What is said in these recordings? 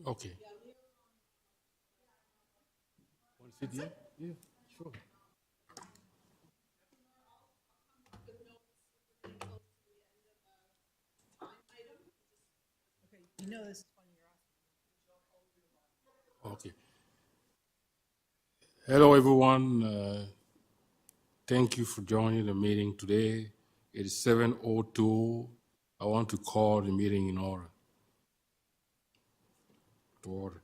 Okay. Want to sit here? Yeah, sure. You know this is one of your Okay. Hello, everyone. Thank you for joining the meeting today. It is 7:02. I want to call the meeting in order. To order.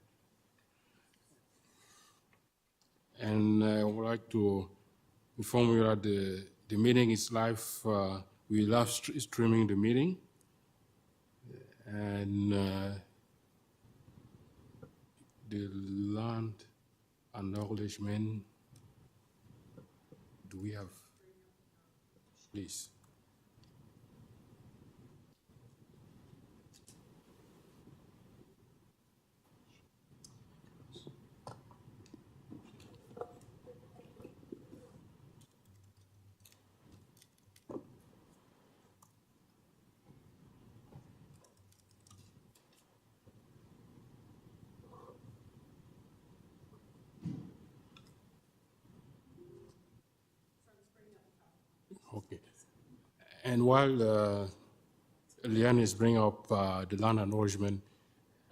And I would like to inform you that the meeting is live. We live streaming the meeting. And the land acknowledgement, do we have, please? Okay. And while Liane is bringing up the land acknowledgement,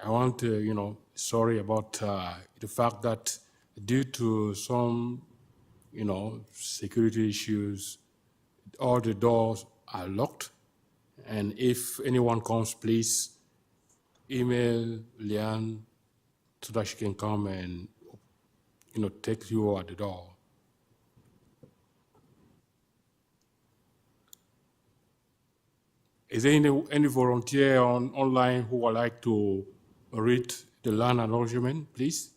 I want to, sorry about the fact that due to some, security issues, all the doors are locked. And if anyone comes, please email Liane so that she can come and, take you at the door. Is there any volunteer online who would like to read the land acknowledgement, please?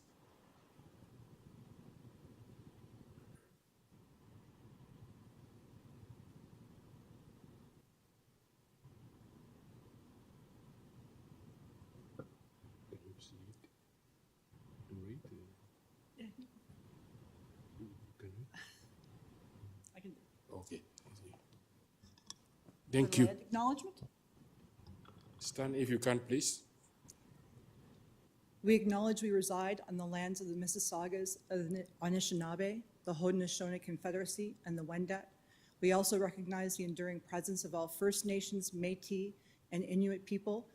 Can you see it and read it? Can you? I can Okay. Thank you. Acknowledgement. Stand if you can, please. We acknowledge we reside on the lands of the Mississaugas of the Anishinaabe, the Haudenosaunee Confederacy, and the Wendat. We also recognize the enduring presence of all First Nations, Métis, and Inuit people,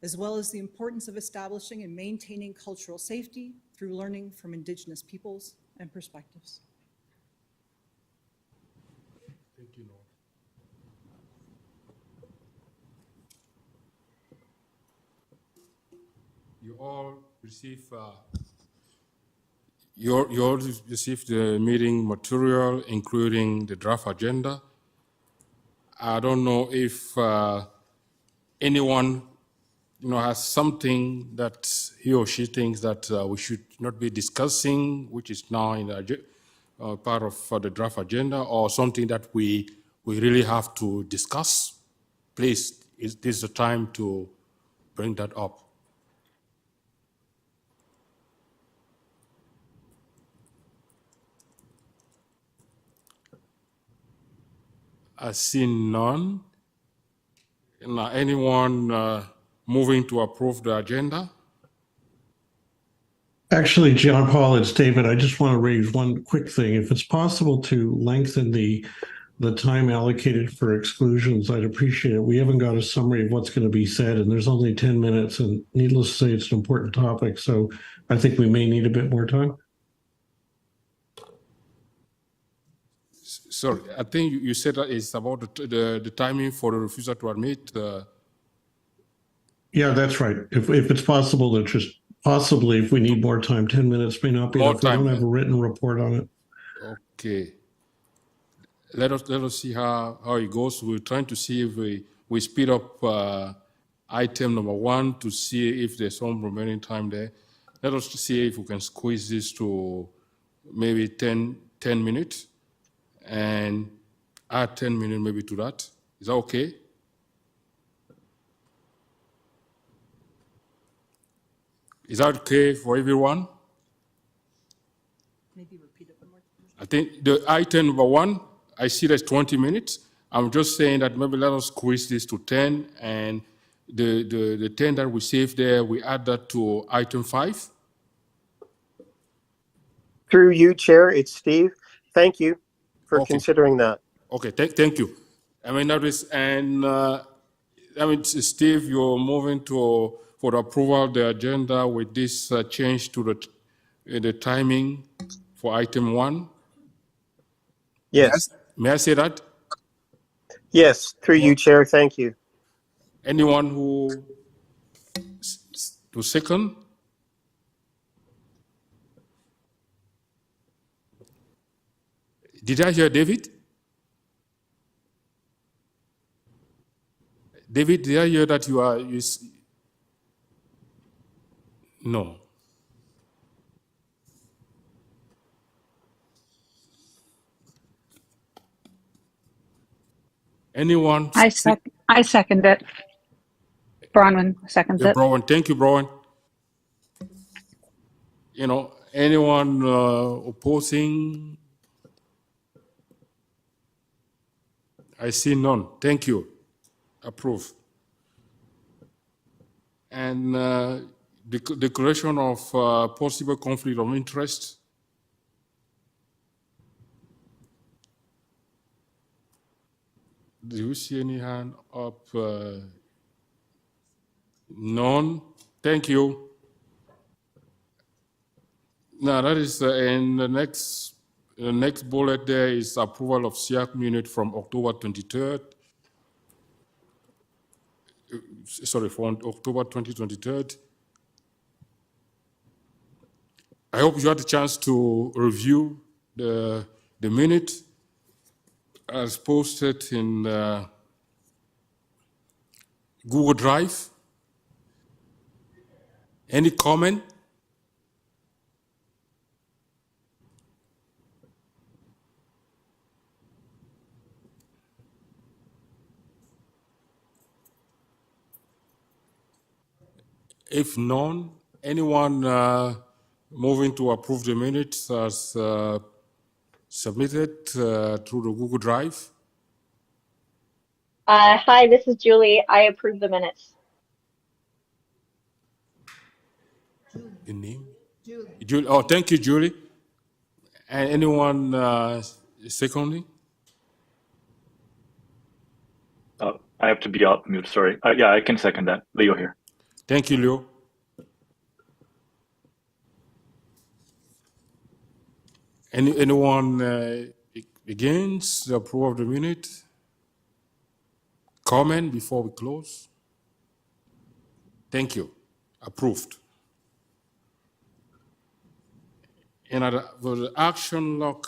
as well as the importance of establishing and maintaining cultural safety through learning from Indigenous peoples and perspectives. Thank you, Lord. You all receive you all received the meeting material, including the draft agenda. I don't know if anyone has something that he or she thinks that we should not be discussing, which is now in the part of the draft agenda, or something that we really have to discuss. Please, this is the time to bring that up. I see none. Now, anyone moving to approve the agenda? Actually, John Paul, it's David. I just want to raise one quick thing. If it's possible to lengthen the time allocated for exclusions, I'd appreciate it. We haven't got a summary of what's going to be said, and there's only 10 minutes, and needless to say, it's an important topic. So I think we may need a bit more time. Sorry, I think you said that it's about the timing for the refusal to admit. Yeah, that's right. If it's possible to just possibly, if we need more time, 10 minutes may not be More enough. We time, don't have a written report on it. Okay. Let us see how it goes. We're trying to see if we speed up item number 1 to see if there's some remaining time there. Let us see if we can squeeze this to maybe 10 minutes and add 10 minutes maybe to that. Is that okay? Is that okay for everyone? Maybe repeat it one more time. I think the item number 1, I see that's 20 minutes. I'm just saying that maybe let us squeeze this to 10 and the 10 that we saved there, we add that to item 5? Through you, Chair, it's Steve. Thank you for Okay. considering that. Okay, thank you. I mean, that is, and Steve, you're moving to for the approval of the agenda with this change to the timing for item 1. Yes. May I say that? Yes, through you, Chair. Thank you. Anyone who to second? Did I hear David? David, did I hear that you are no. Anyone? I second it. Bronwyn seconds it. Browan, thank you, Browan. Anyone opposing? I see none. Thank you. Approve. And declaration of possible conflict of interest. Do you see any hand up? None. Thank you. Now that is in the next bullet. There is approval of SIAC minute from October 23rd. Sorry, from October 2023. I hope you had a chance to review the minute as posted in Google Drive. Any comment? If none, anyone moving to approve the minutes as submitted through the Google Drive? Hi, this is Julie. I approve the minutes. Your name? Julie. Oh, thank you, Julie. And anyone seconding? I have to be off mute, sorry. Yeah, I can second that. Leo here. Thank you, Leo. Anyone against the approval of the minute? Comment before we close? Thank you. Approved. And for the action log,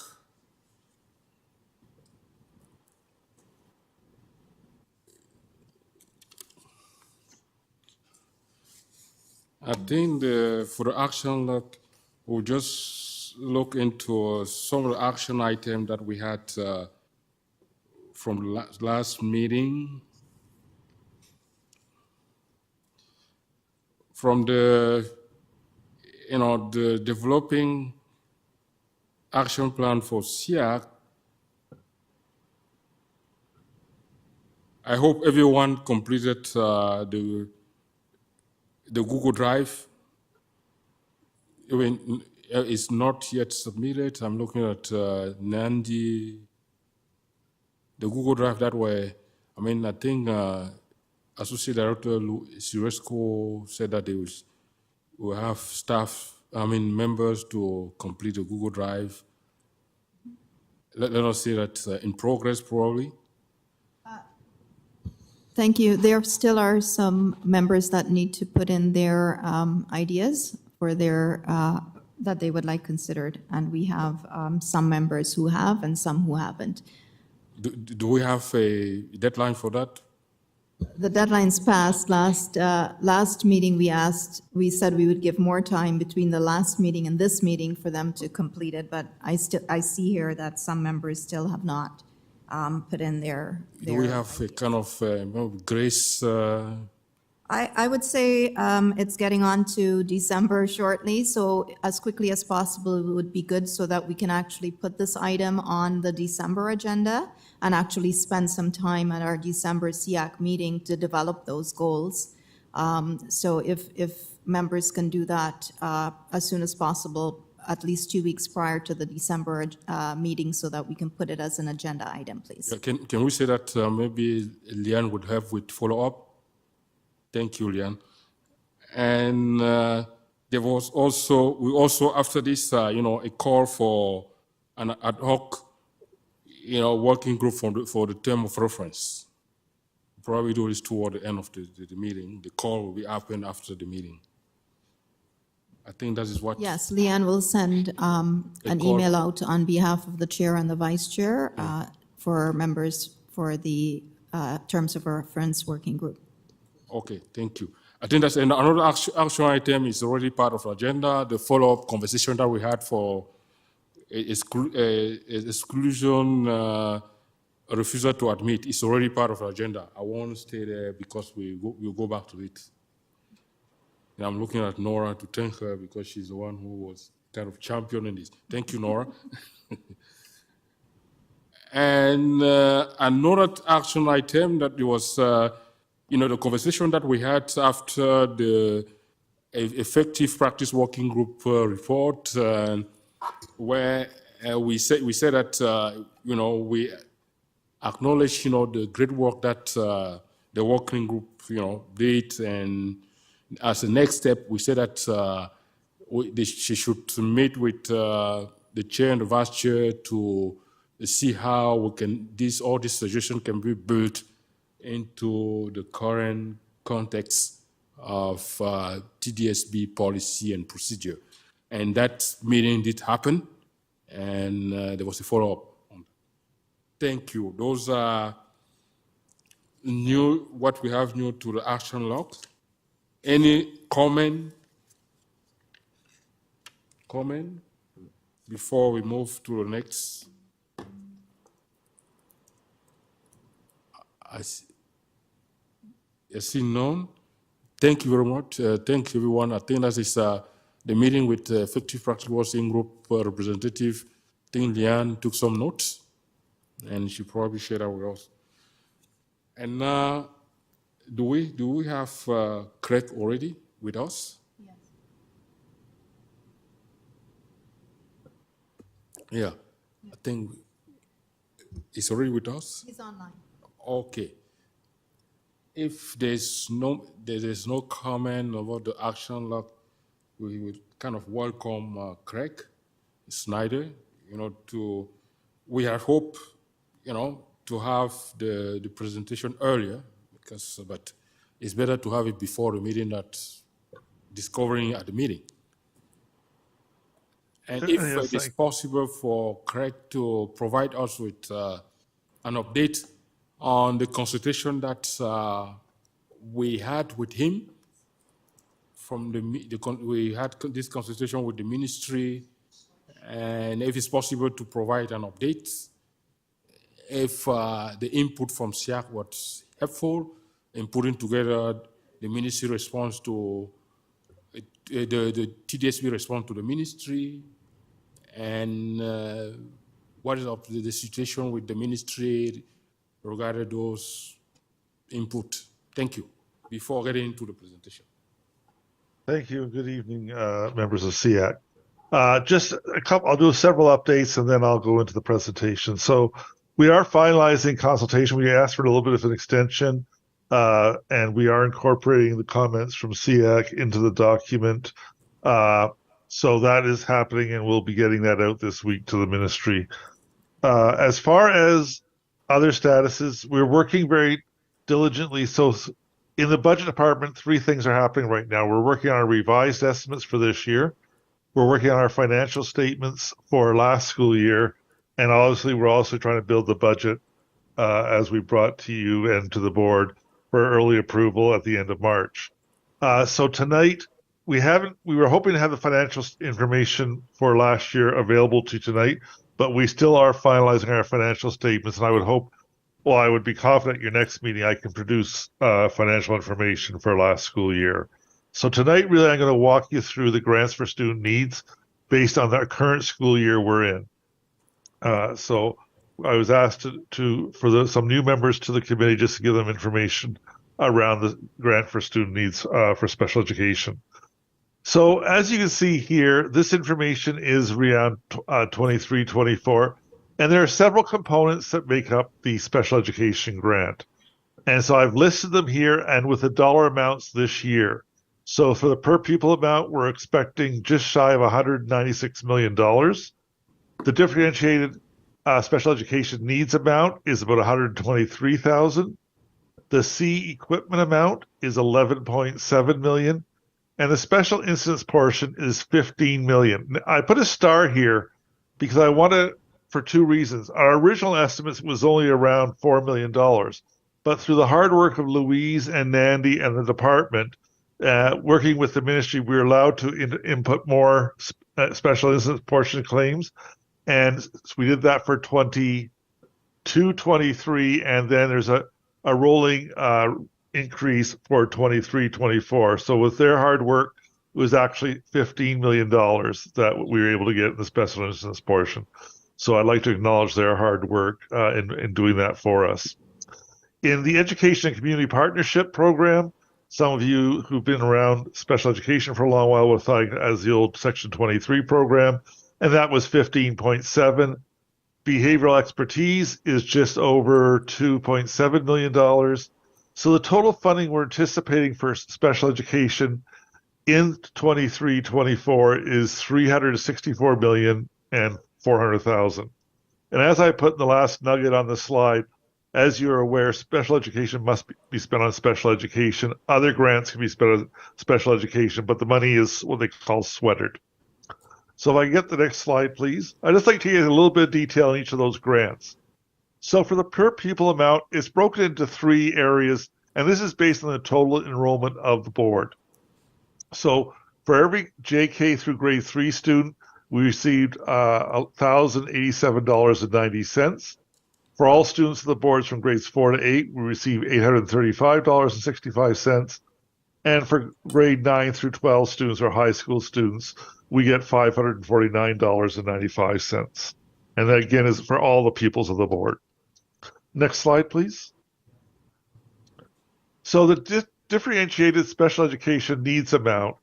I think for the action log, we'll just look into some of the action items that we had from the last meeting. From the developing action plan for SIAC, I hope everyone completed the Google Drive. It's not yet submitted. I'm looking at Nandi, the Google Drive that way. I think Associate Director Siresco said that they will have members to complete the Google Drive. Let us say that in progress, probably. Thank you. There still are some members that need to put in their ideas for their that they would like considered, and we have some members who have and some who haven't. Do we have a deadline for that? The deadline's passed. Last meeting we said we would give more time between the last meeting and this meeting for them to complete it, but I see here that some members still have not put in their. Do we have a kind of grace I would say it's getting on to December shortly, so as quickly as possible would be good so that we can actually put this item on the December agenda and actually spend some time at our December SEAC meeting to develop those goals. So if members can do that as soon as possible, at least 2 weeks prior to the December meeting so that we can put it as an agenda item, please. Yeah, can we say that maybe Leanne would help with follow-up? Thank you, Leanne. And there was also, after this, a call for an ad hoc, working group for the term of reference. Probably do this toward the end of the meeting. The call will be happened after the meeting. I think that is what. Yes, Leanne will send an email out on behalf of the chair and the vice chair for members for the terms of reference working group. Okay, thank you. I think that's another action item is already part of the agenda. The follow-up conversation that we had for exclusion, refusal to admit is already part of the agenda. I won't stay there because we'll go back to it. And I'm looking at Nora to thank her because she's the one who was kind of championing this. Thank you, Nora. And another action item that was, the conversation that we had after the effective practice working group report, where we said that we acknowledge the great work that the working group did, and as a next step, we said that she should meet with the chair and the vice chair to see how we can all these suggestions can be built into the current context of TDSB policy and procedure. And that meeting did happen, and there was a follow-up on that. Thank you. Those are what we have new to the action log. Any comment before we move to the next? I see none. Thank you very much. Thank you, everyone. I think that is the meeting with the Effective Practice Working Group representative. I think Leanne took some notes, and she probably shared that with us. And now, do we have Craig already with us? Yes. Yeah, I think he's already with us. He's online. Okay. If there's no comment about the action log, we would kind of welcome Craig Snyder. We had hope, to have the presentation earlier, but it's better to have it before the meeting than discovering at the meeting. And if it is possible for Craig to provide us with an update on the consultation that we had with him we had this consultation with the ministry, and if it's possible to provide an update, if the input from SEAC was helpful in putting together the ministry response to the TDSB response to the ministry, and what is the situation with the ministry regarding those input. Thank you. Before getting into the presentation. Thank you. Good evening, members of SEAC. Just a couple, I'll do several updates and then I'll go into the presentation. So we are finalizing consultation. We asked for a little bit of an extension, and we are incorporating the comments from SEAC into the document. So that is happening, and we'll be getting that out this week to the ministry. As far as other statuses, we're working very diligently. So in the budget department, 3 things are happening right now. We're working on our revised estimates for this year. We're working on our financial statements for last school year. And obviously, we're also trying to build the budget as we brought to you and to the board for early approval at the end of March. So tonight, we were hoping to have the financial information for last year available to you tonight, but we still are finalizing our financial statements. And I would hope well, I would be confident your next meeting I can produce financial information for last school year. So tonight, really, I'm going to walk you through the grants for student needs based on the current school year we're in. So I was asked for some new members to the committee just to give them information around the grant for student needs for special education. So as you can see here, this information is around 23, 24, and there are several components that make up the special education grant. And so I've listed them here and with the dollar amounts this year. So for the per pupil amount, we're expecting just shy of $196 million. The differentiated special education needs amount is about $123,000. The C equipment amount is $11.7 million. And the special incidents portion is $15 million. I put a star here because I want to, for two reasons. Our original estimates was only around $4 million, but through the hard work of Louise and Nandy and the department, working with the ministry, we were allowed to input more special incidents portion claims. And so we did that for 22, 23, and then there's a rolling increase for 23, 24. So with their hard work, it was actually $15 million that we were able to get in the special instance portion. So I'd like to acknowledge their hard work in doing that for us. In the Education and Community Partnership Program, some of you who've been around special education for a long while will think as the old Section 23 program, and that was 15.7. Behavioral expertise is just over $2.7 million. So the total funding we're anticipating for special education in 23-24 is $364,400,000. And as I put in the last nugget on the slide, as you're aware, special education must be spent on special education. Other grants can be spent on special education, but the money is what they call sweatered. So if I can get the next slide, please. I'd just like to get a little bit of detail on each of those grants. So for the per pupil amount, it's broken into three areas, and this is based on the total enrollment of the board. So for every JK through grade 3 student, we received $1,087.90. For all students of the boards from grades 4 to 8, we received $835.65. And for grade 9 through 12 students or high school students, we get $549.95. And that again is for all the pupils of the board. Next slide, please. So the differentiated special education needs amount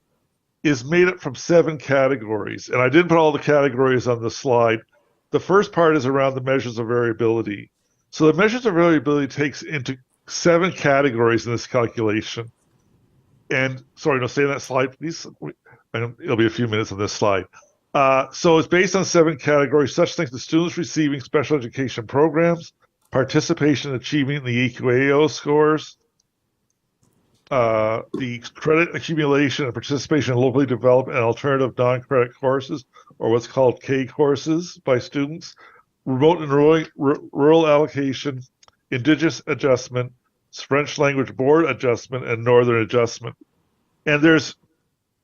is made up from 7 categories. And I didn't put all the categories on the slide. The first part is around the measures of variability. So the measures of variability takes into 7 categories in this calculation. And sorry, no, stay on that slide, please. It'll be a few minutes on this slide. So it's based on 7 categories, such things as students receiving special education programs, participation and achieving the EQAO scores, the credit accumulation and participation in locally developed and alternative non-credit courses, or what's called K courses by students, remote and rural allocation, Indigenous adjustment, French language board adjustment, and Northern adjustment. And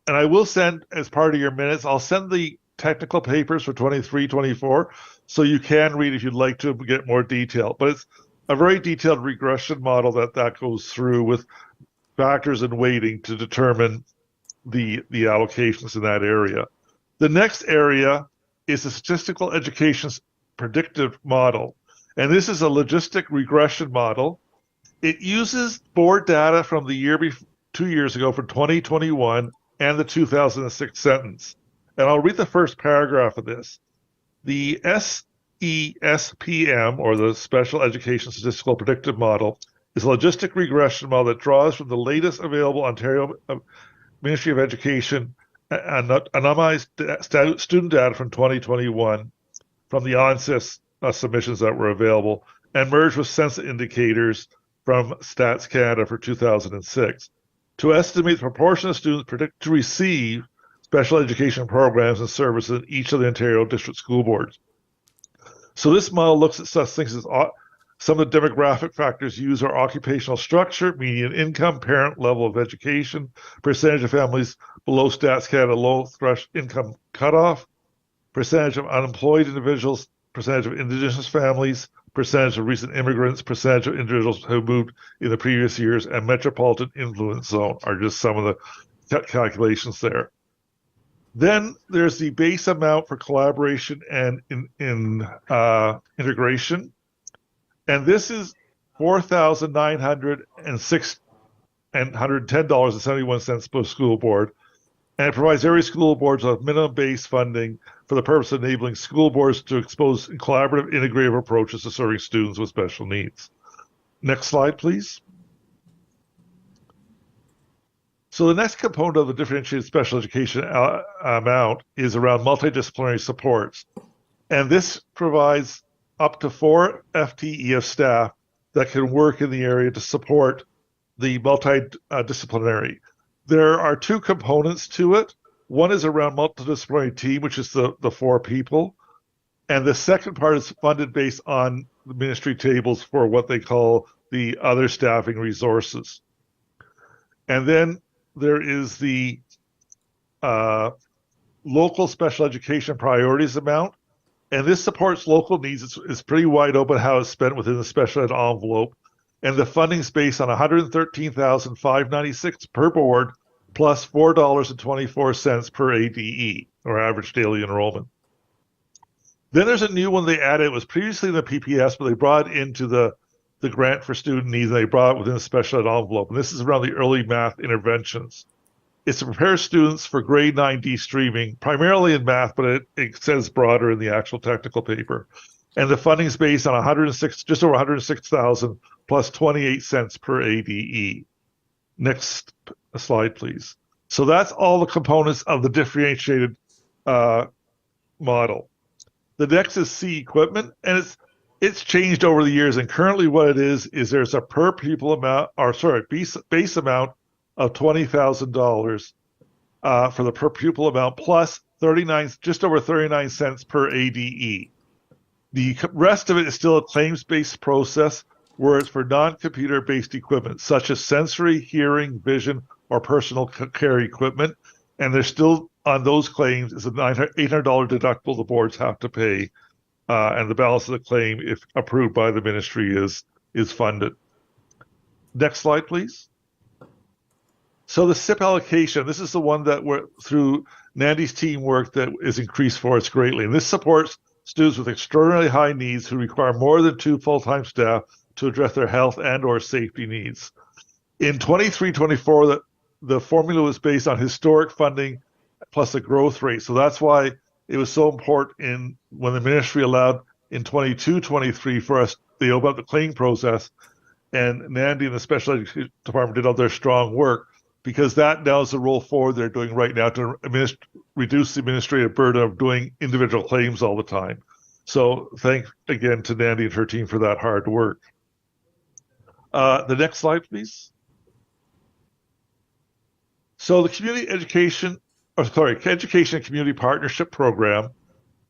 I will send, as part of your minutes, I'll send the technical papers for 23, 24, so you can read if you'd like to get more detail. But it's a very detailed regression model that goes through with factors and weighting to determine the allocations in that area. The next area is the statistical education predictive model. And this is a logistic regression model. It uses board data from the year 2 years ago for 2021 and the 2006 sentence. And I'll read the first paragraph of this. The SESPM, or the Special Education Statistical Predictive Model, is a logistic regression model that draws from the latest available Ontario Ministry of Education anonymized student data from 2021 from the ONSIS submissions that were available and merged with census indicators from Stats Canada for 2006 to estimate the proportion of students predicted to receive special education programs and services in each of the Ontario district school boards. So this model looks at such things as some of the demographic factors used are occupational structure, median income, parent level of education, percentage of families below Stats Canada low threshold income cutoff, percentage of unemployed individuals, percentage of Indigenous families, percentage of recent immigrants, percentage of individuals who moved in the previous years, and metropolitan influence zone are just some of the calculations there. Then there's the base amount for collaboration and integration. And this is $4,910.71 per school board. And it provides every school board with minimum base funding for the purpose of enabling school boards to expose collaborative, integrative approaches to serving students with special needs. Next slide, please. So the next component of the differentiated special education amount is around multidisciplinary supports. And this provides up to 4 FTE of staff that can work in the area to support the multidisciplinary. There are 2 components to it. One is around multidisciplinary team, which is the 4 people. And the second part is funded based on the ministry tables for what they call the other staffing resources. And then there is the local special education priorities amount. And this supports local needs. It's pretty wide open how it's spent within the special ed envelope. And the funding is based on $113,596 per board plus $4.24 per ADE, or average daily enrollment. Then there's a new one they added. It was previously in the PPS, but they brought it into the grant for student needs, and they brought it within the special ed envelope. And this is around the early math interventions. It's to prepare students for grade 9D streaming, primarily in math, but it says broader in the actual technical paper. And the funding is based on just over 106,000 plus 28 cents per ADE. Next slide, please. So that's all the components of the differentiated model. The next is C equipment, and it's changed over the years. And currently, what it is there's a per pupil amount, base amount of $20,000 for the per pupil amount plus just over 39 cents per ADE. The rest of it is still a claims-based process where it's for non-computer-based equipment, such as sensory, hearing, vision, or personal care equipment. And there's still, on those claims, is an $800 deductible the boards have to pay. And the balance of the claim, if approved by the ministry, is funded. Next slide, please. So the SIP allocation, this is the one that through Nandy's teamwork that is increased for us greatly. And this supports students with extraordinarily high needs who require more than 2 full-time staff to address their health and or safety needs. In 23-24, the formula was based on historic funding plus a growth rate. So that's why it was so important when the ministry allowed in 22-23 for us, they opened up the claim process, and Nandy and the special education department did all their strong work, because that now is the roll forward they're doing right now to reduce the administrative burden of doing individual claims all the time. So thanks again to Nandy and her team for that hard work. The next slide, please. So the Education and Community Partnership Program,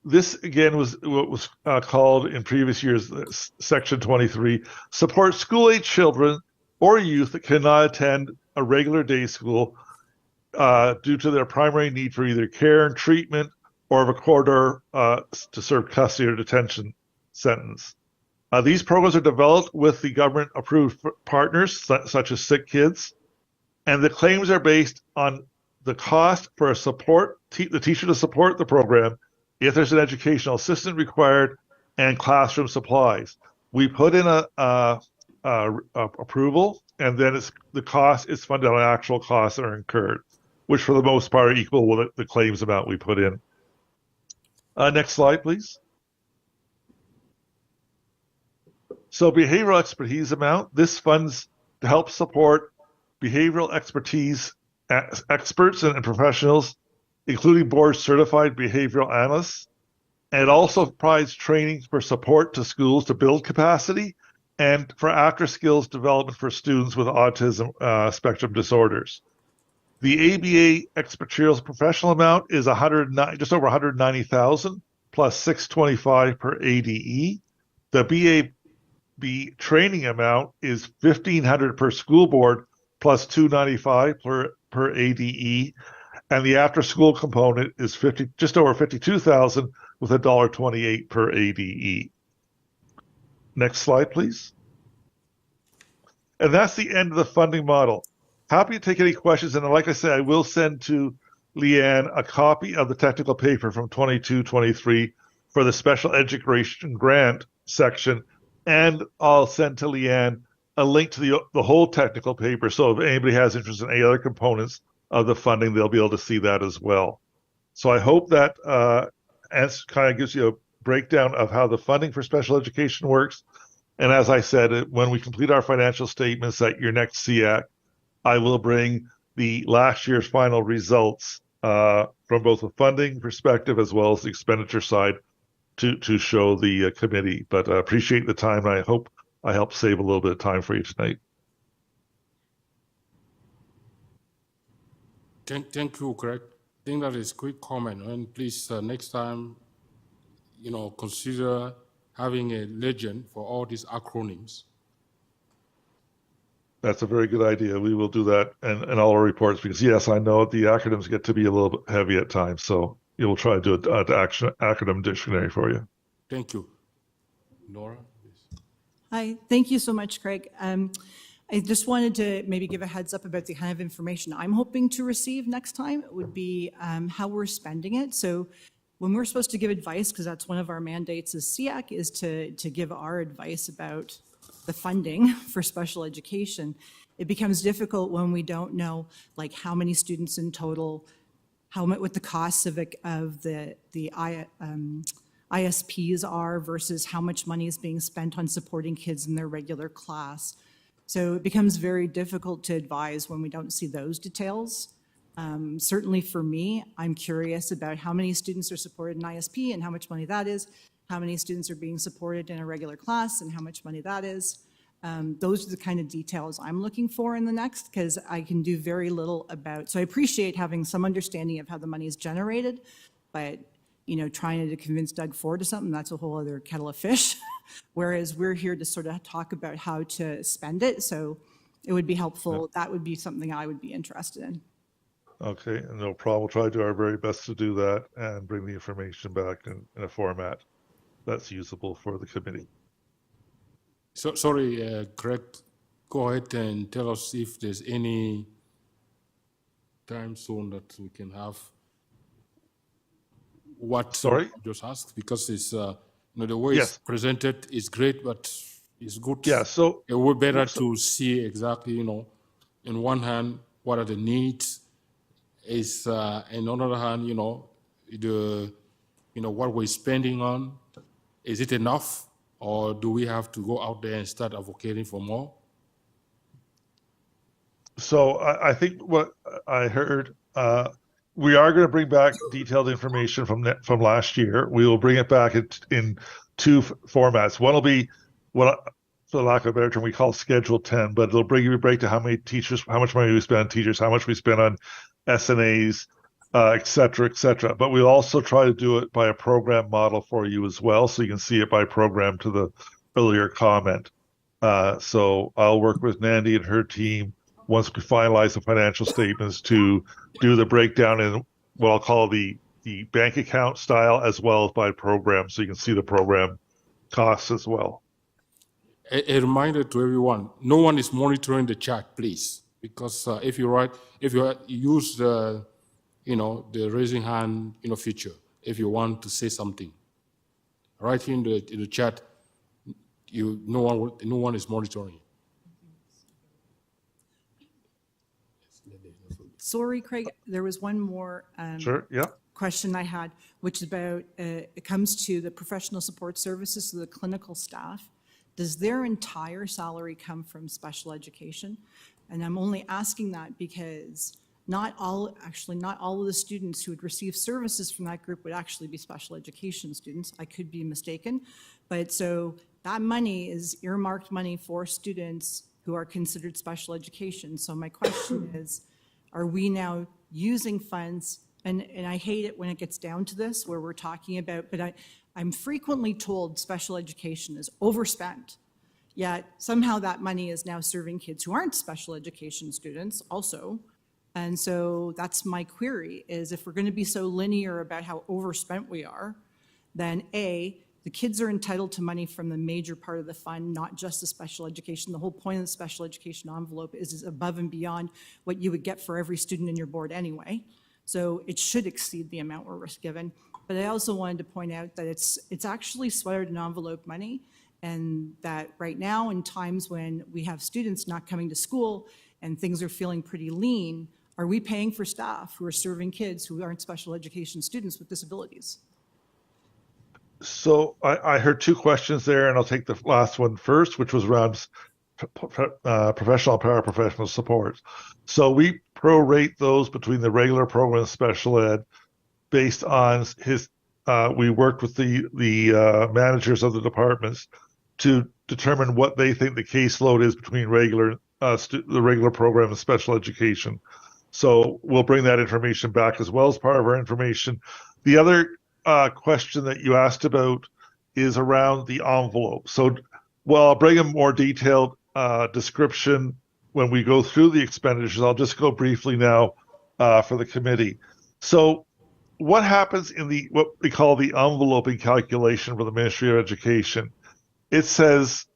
this again was what was called in previous years, Section 23, supports school-age children or youth that cannot attend a regular day school due to their primary need for either care and treatment or of a court order to serve custody or detention sentence. These programs are developed with the government-approved partners, such as Sick Kids, and the claims are based on the cost for the teacher to support the program, if there's an educational assistant required, and classroom supplies. We put in a approval, and then the cost is funded on actual costs that are incurred, which for the most part are equal with the claims amount we put in. Next slide, please. So behavioral expertise amount, this funds to help support behavioral expertise experts and professionals, including board-certified behavioral analysts, and it also provides training for support to schools to build capacity and for after-skills development for students with autism spectrum disorders. The ABA expertise professional amount is just over 190,000 plus 625 per ADE. The BAB training amount is 1,500 per school board plus 295 per ADE, and the after-school component is just over 52,000 with $1.28 per ADE. Next slide, please. And that's the end of the funding model. Happy to take any questions. And like I said, I will send to Leanne a copy of the technical paper from 22-23 for the special education grant section. And I'll send to Leanne a link to the whole technical paper. So if anybody has interest in any other components of the funding, they'll be able to see that as well. So I hope that kind of gives you a breakdown of how the funding for special education works. And as I said, when we complete our financial statements at your next SEAC, I will bring the last year's final results from both the funding perspective as well as the expenditure side to show the committee. But I appreciate the time, and I hope I helped save a little bit of time for you tonight. Thank you, Greg. I think that is a quick comment. And please, next time, consider having a legend for all these acronyms. That's a very good idea. We will do that in all our reports because, yes, I know the acronyms get to be a little bit heavy at times. So you'll try to do an acronym dictionary for you. Thank you. Nora, please. Hi, thank you so much, Craig. I just wanted to maybe give a heads up about the kind of information I'm hoping to receive next time. It would be how we're spending it. So when we're supposed to give advice, because that's one of our mandates as SEAC, is to give our advice about the funding for special education, it becomes difficult when we don't know like how many students in total, what the costs of the ISPs are versus how much money is being spent on supporting kids in their regular class. So it becomes very difficult to advise when we don't see those details. Certainly for me, I'm curious about how many students are supported in ISP and how much money that is, how many students are being supported in a regular class and how much money that is. Those are the kind of details I'm looking for in the next, because I can do very little about, so I appreciate having some understanding of how the money is generated, but trying to convince Doug Ford of something, that's a whole other kettle of fish. Whereas we're here to sort of talk about how to spend it. So it would be helpful. That would be something I would be interested in. Okay, no problem. We'll try to do our very best to do that and bring the information back in a format that's usable for the committee. So sorry, Greg, go ahead and tell us if there's any time zone that we can have. What Sorry? just asked, because it's the way it's presented is great, but it's good. Yeah, so it would be better to see exactly, in one hand, what are the needs, is in another hand, what we're spending on, is it enough, or do we have to go out there and start advocating for more? So I think what I heard, we are going to bring back detailed information from last year. We will bring it back in two formats. One will be what, for lack of a better term, we call Schedule 10, but it'll break to how many teachers, how much money we spend on teachers, how much we spend on SNAs, et cetera, et cetera. But we'll also try to do it by a program model for you as well, so you can see it by program to the earlier comment. So I'll work with Nandi and her team once we finalize the financial statements to do the breakdown in what I'll call the bank account style as well as by program, so you can see the program costs as well. A reminder to everyone: no one is monitoring the chat, please, because if you use the the raising hand feature, if you want to say something, right here in the chat, no one is monitoring. Sorry, Craig, there was one more Sure, yeah. question I had, which is about, it comes to the professional support services, so the clinical staff. Does their entire salary come from special education? And I'm only asking that because not all of the students who would receive services from that group would actually be special education students. I could be mistaken. But so that money is earmarked money for students who are considered special education. So my question is, are we now using funds, and I hate it when it gets down to this, where we're talking about, but I'm frequently told special education is overspent, yet somehow that money is now serving kids who aren't special education students also. And so that's my query, is if we're going to be so linear about how overspent we are, then A, The kids are entitled to money from the major part of the fund, not just the special education. The whole point of the special education envelope is above and beyond what you would get for every student in your board anyway. So it should exceed the amount we're given. But I also wanted to point out that it's actually sweatered and envelope money, and that right now, in times when we have students not coming to school and things are feeling pretty lean, are we paying for staff who are serving kids who aren't special education students with disabilities? So I heard two questions there, and I'll take the last one first, which was around professional and paraprofessional support. So we prorate those between the regular program and special ed based on his. We worked with the managers of the departments to determine what they think the caseload is between the regular program and special education. So we'll bring that information back as well as part of our information. The other question that you asked about is around the envelope. So, well, I'll bring a more detailed description when we go through the expenditures. I'll just go briefly now for the committee. So what happens in what we call the enveloping calculation for the Ministry of Education? It says,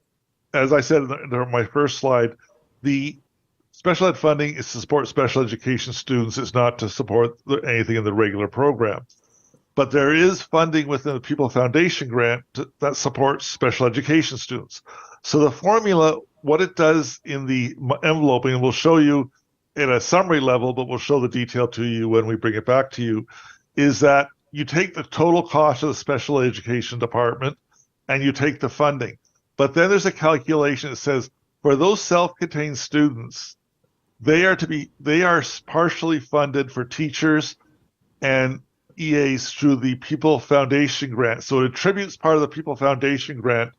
as I said in my first slide, the special ed funding is to support special education students. It's not to support anything in the regular program. But there is funding within the People Foundation grant that supports special education students. So the formula, what it does in the enveloping, and we'll show you in a summary level, but we'll show the detail to you when we bring it back to you, is that you take the total cost of the special education department and you take the funding. But then there's a calculation that says for those self-contained students, they are partially funded for teachers and EAs through the People Foundation grant. So it attributes part of the People Foundation grant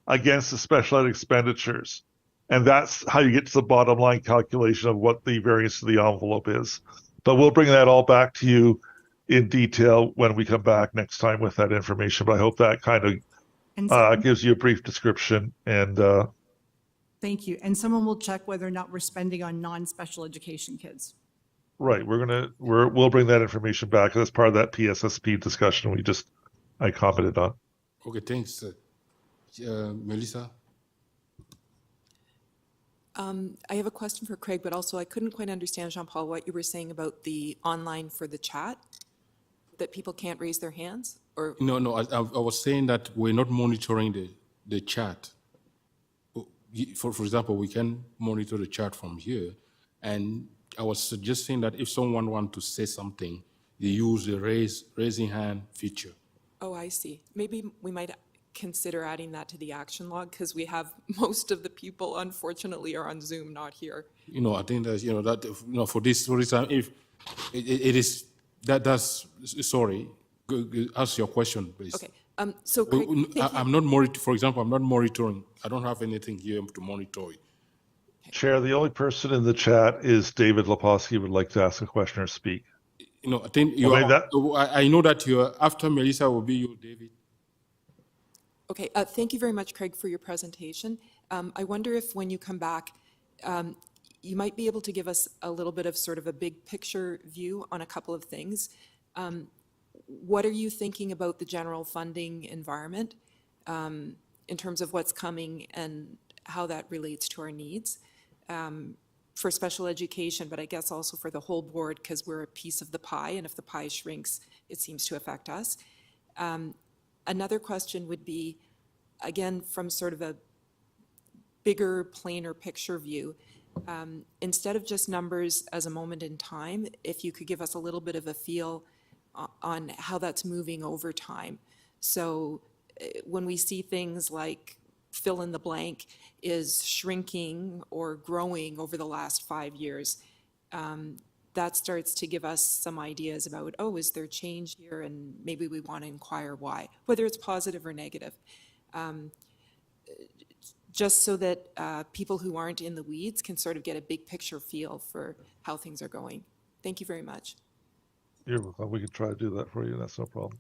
against the special ed expenditures. And that's how you get to the bottom line calculation of what the variance to the envelope is. But we'll bring that all back to you in detail when we come back next time with that information. But I hope that kind of gives you a brief description. And thank you. And someone will check whether or not we're spending on non-special education kids. right, we'll bring that information back as part of that PSSP discussion I commented on. Okay, thanks. Melissa? I have a question for Craig, but also I couldn't quite understand, Jean-Paul, what you were saying about the online for the chat, that people can't raise their hands? Or No, I was saying that we're not monitoring the chat. For example, we can monitor the chat from here, and I was suggesting that if someone wants to say something, they use the raising hand feature. Oh, I see. Maybe we might consider adding that to the action log, because we have most of the people, unfortunately, are on Zoom, not here. I think that, for this time, if it is, that's, sorry, ask your question, please. Okay. So Craig, I'm not monitoring, for example, I'm not monitoring. I don't have anything here to monitor. Chair, the only person in the chat is David Leposki who would like to ask a question or speak. I think I know that after Melissa will be you, David. Okay, thank you very much, Craig, for your presentation. I wonder if when you come back, you might be able to give us a little bit of sort of a big picture view on a couple of things. What are you thinking about the general funding environment in terms of what's coming and how that relates to our needs for special education, but I guess also for the whole board, because we're a piece of the pie, and if the pie shrinks, it seems to affect us. Another question would be, again, from sort of a bigger, plainer picture view, instead of just numbers as a moment in time, if you could give us a little bit of a feel on how that's moving over time. So when we see things like fill in the blank is shrinking or growing over the last 5 years, that starts to give us some ideas about, oh, is there change here? And maybe we want to inquire why, whether it's positive or negative. Just so that people who aren't in the weeds can sort of get a big picture feel for how things are going. Thank you very much. You're welcome. We can try to do that for you. That's no problem.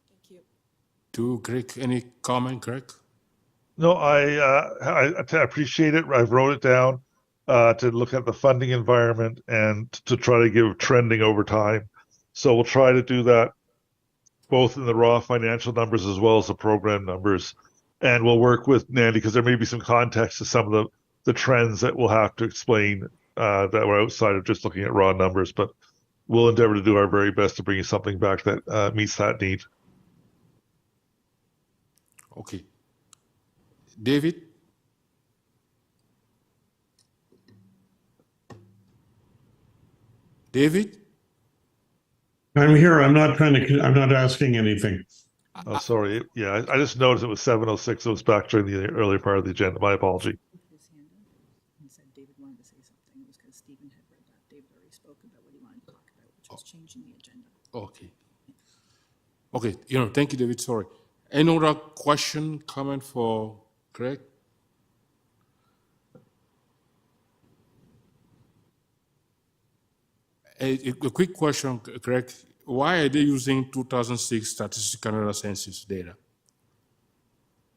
Thank you. To Greg, any comment, Greg? No, I appreciate it. I wrote it down to look at the funding environment and to try to give trending over time. So we'll try to do that both in the raw financial numbers as well as the program numbers. And we'll work with Nandy because there may be some context to some of the trends that we'll have to explain that were outside of just looking at raw numbers. But we'll endeavor to do our very best to bring you something back that meets that need. Okay. David? David? I'm here. I'm not asking anything. Oh, sorry. Yeah, I just noticed it was 7:06. It was back during the earlier part of the agenda. My apology. His hand up and said David wanted to say something. It was because Stephen had read that. David already spoke about what he wanted to talk about, which was changing the agenda. Okay. Okay, thank you, David. Sorry. Any other question, comment for Craig? A quick question, Craig. Why are they using 2006 Statistical Canada Census data?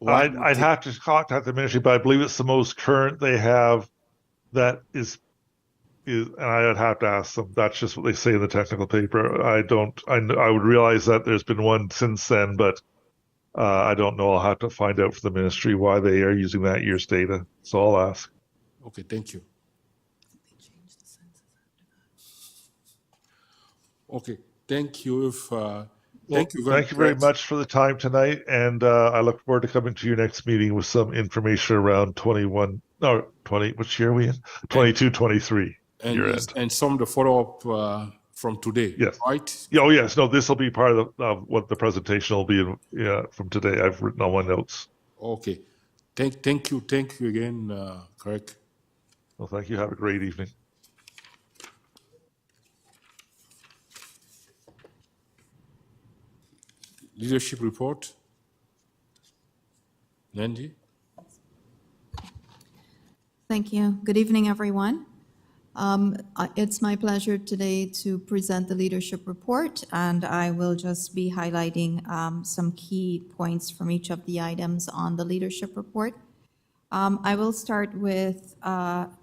I'd have to contact the ministry, but I believe it's the most current they have. That is, and I would have to ask them. That's just what they say in the technical paper. I would realize that there's been one since then, but I don't know. I'll have to find out from the ministry why they are using that year's data. So I'll ask. Okay, thank you. Okay, thank you. Thank you very much for the time tonight, and I look forward to coming to your next meeting with some information around 20, which year are we in? 22, 23 year end. And some of the follow-up from today, yes. Right? Oh, yes. No, this will be part of what the presentation will be from today. I've written on my notes. Okay. Thank you again, Craig. Well, thank you. Have a great evening. Leadership report. Nandy? Thank you. Good evening, everyone. It's my pleasure today to present the leadership report, and I will just be highlighting some key points from each of the items on the leadership report. I will start with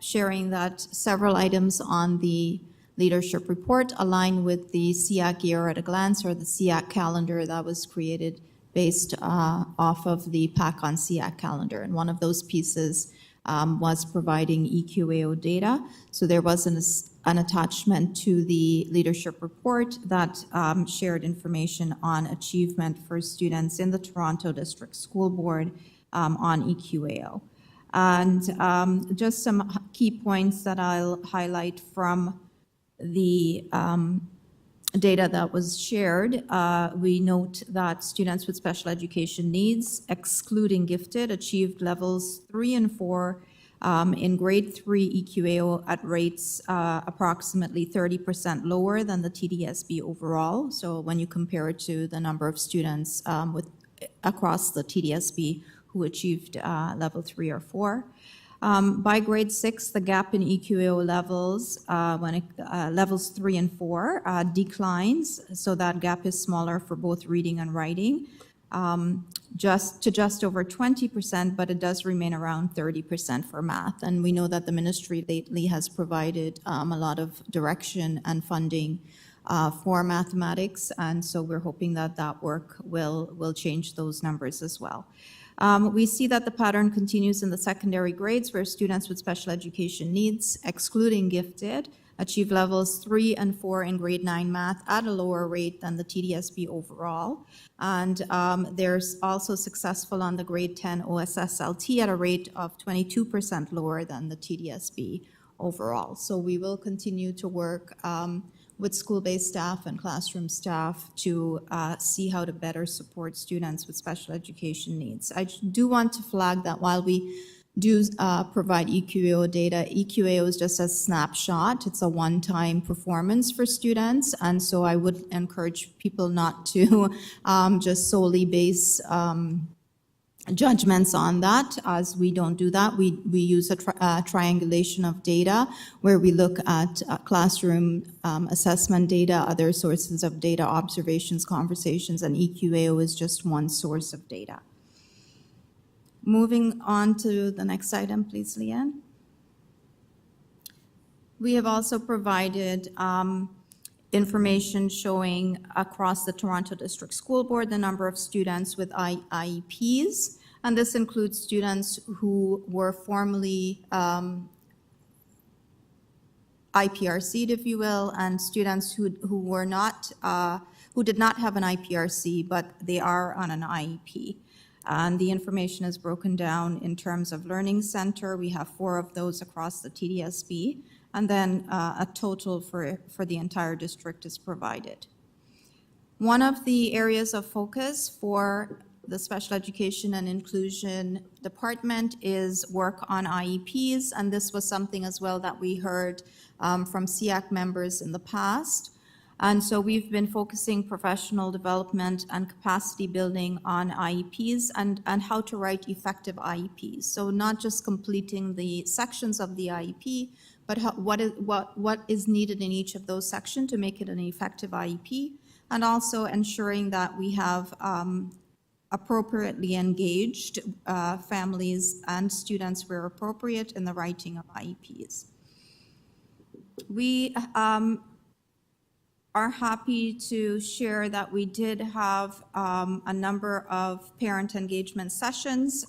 sharing that several items on the leadership report align with the SEAC Year at a Glance, or the SEAC calendar that was created based off of the PAC on SEAC calendar. And one of those pieces was providing EQAO data. So there was an attachment to the leadership report that shared information on achievement for students in the Toronto District School Board on EQAO. And just some key points that I'll highlight from the data that was shared. We note that students with special education needs, excluding gifted, achieved levels 3 and 4 in grade 3 EQAO at rates approximately 30% lower than the TDSB overall. So when you compare it to the number of students across the TDSB who achieved level 3 or 4. By grade 6, the gap in EQAO levels, levels 3 and 4, declines. So that gap is smaller for both reading and writing, just over 20%, but it does remain around 30% for math. And we know that the ministry lately has provided a lot of direction and funding for mathematics, and so we're hoping that that work will change those numbers as well. We see that the pattern continues in the secondary grades, where students with special education needs, excluding gifted, achieve levels 3 and 4 in grade 9 math at a lower rate than the TDSB overall. And they're also successful on the grade 10 OSSLT at a rate of 22% lower than the TDSB overall. So we will continue to work with school-based staff and classroom staff to see how to better support students with special education needs. I do want to flag that while we do provide EQAO data, EQAO is just a snapshot. It's a one-time performance for students, and so I would encourage people not to just solely base judgments on that, as we don't do that. We use a triangulation of data where we look at classroom assessment data, other sources of data, observations, conversations, and EQAO is just one source of data. Moving on to the next item, please, Leanne. We have also provided information showing across the Toronto District School Board the number of students with IEPs, and this includes students who were formerly IPRC'd, if you will, and students who were not, who did not have an IPRC, but they are on an IEP. And the information is broken down in terms of Learning Center. We have 4 of those across the TDSB, and then a total for the entire district is provided. One of the areas of focus for the Special Education and Inclusion Department is work on IEPs, and this was something as well that we heard from SEAC members in the past. And so we've been focusing professional development and capacity building on IEPs and how to write effective IEPs. So not just completing the sections of the IEP, but what is needed in each of those sections to make it an effective IEP, and also ensuring that we have appropriately engaged families and students where appropriate in the writing of IEPs. We are happy to share that we did have a number of parent engagement sessions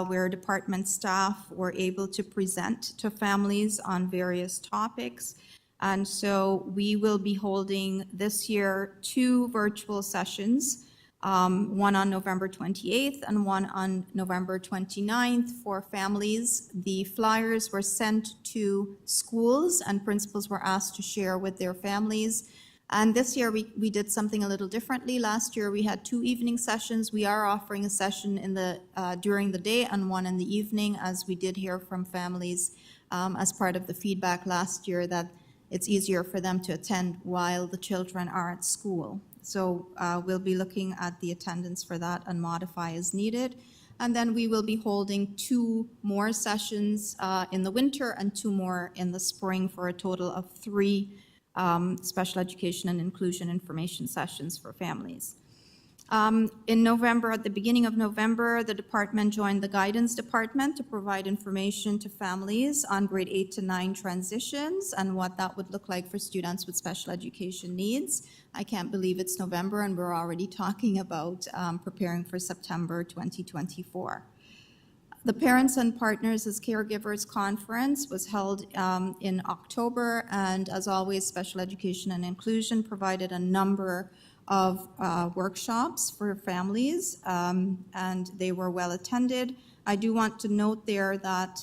where department staff were able to present to families on various topics. And so we will be holding this year 2 virtual sessions, one on November 28th and one on November 29th for families. The flyers were sent to schools and principals were asked to share with their families. And this year we did something a little differently. Last year we had 2 evening sessions. We are offering a session in the during the day and one in the evening, as we did hear from families as part of the feedback last year that it's easier for them to attend while the children are at school. So we'll be looking at the attendance for that and modify as needed. And then we will be holding 2 more sessions in the winter and 2 more in the spring for a total of 3 special education and inclusion information sessions for families. In November, at the beginning of November, the department joined the guidance department to provide information to families on grade 8 to 9 transitions and what that would look like for students with special education needs. I can't believe it's November and we're already talking about preparing for September 2024. The Parents and Partners as Caregivers Conference was held in October, and as always, Special Education and Inclusion provided a number of workshops for families, and they were well attended. I do want to note there that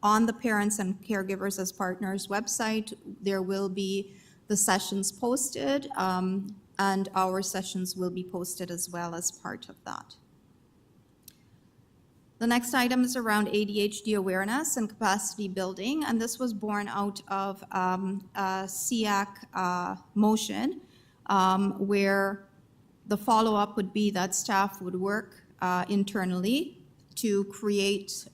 on the Parents and Caregivers as Partners website, there will be the sessions posted, and our sessions will be posted as well as part of that. The next item is around ADHD awareness and capacity building, and this was born out of a SEAC motion where the follow-up would be that staff would work internally to create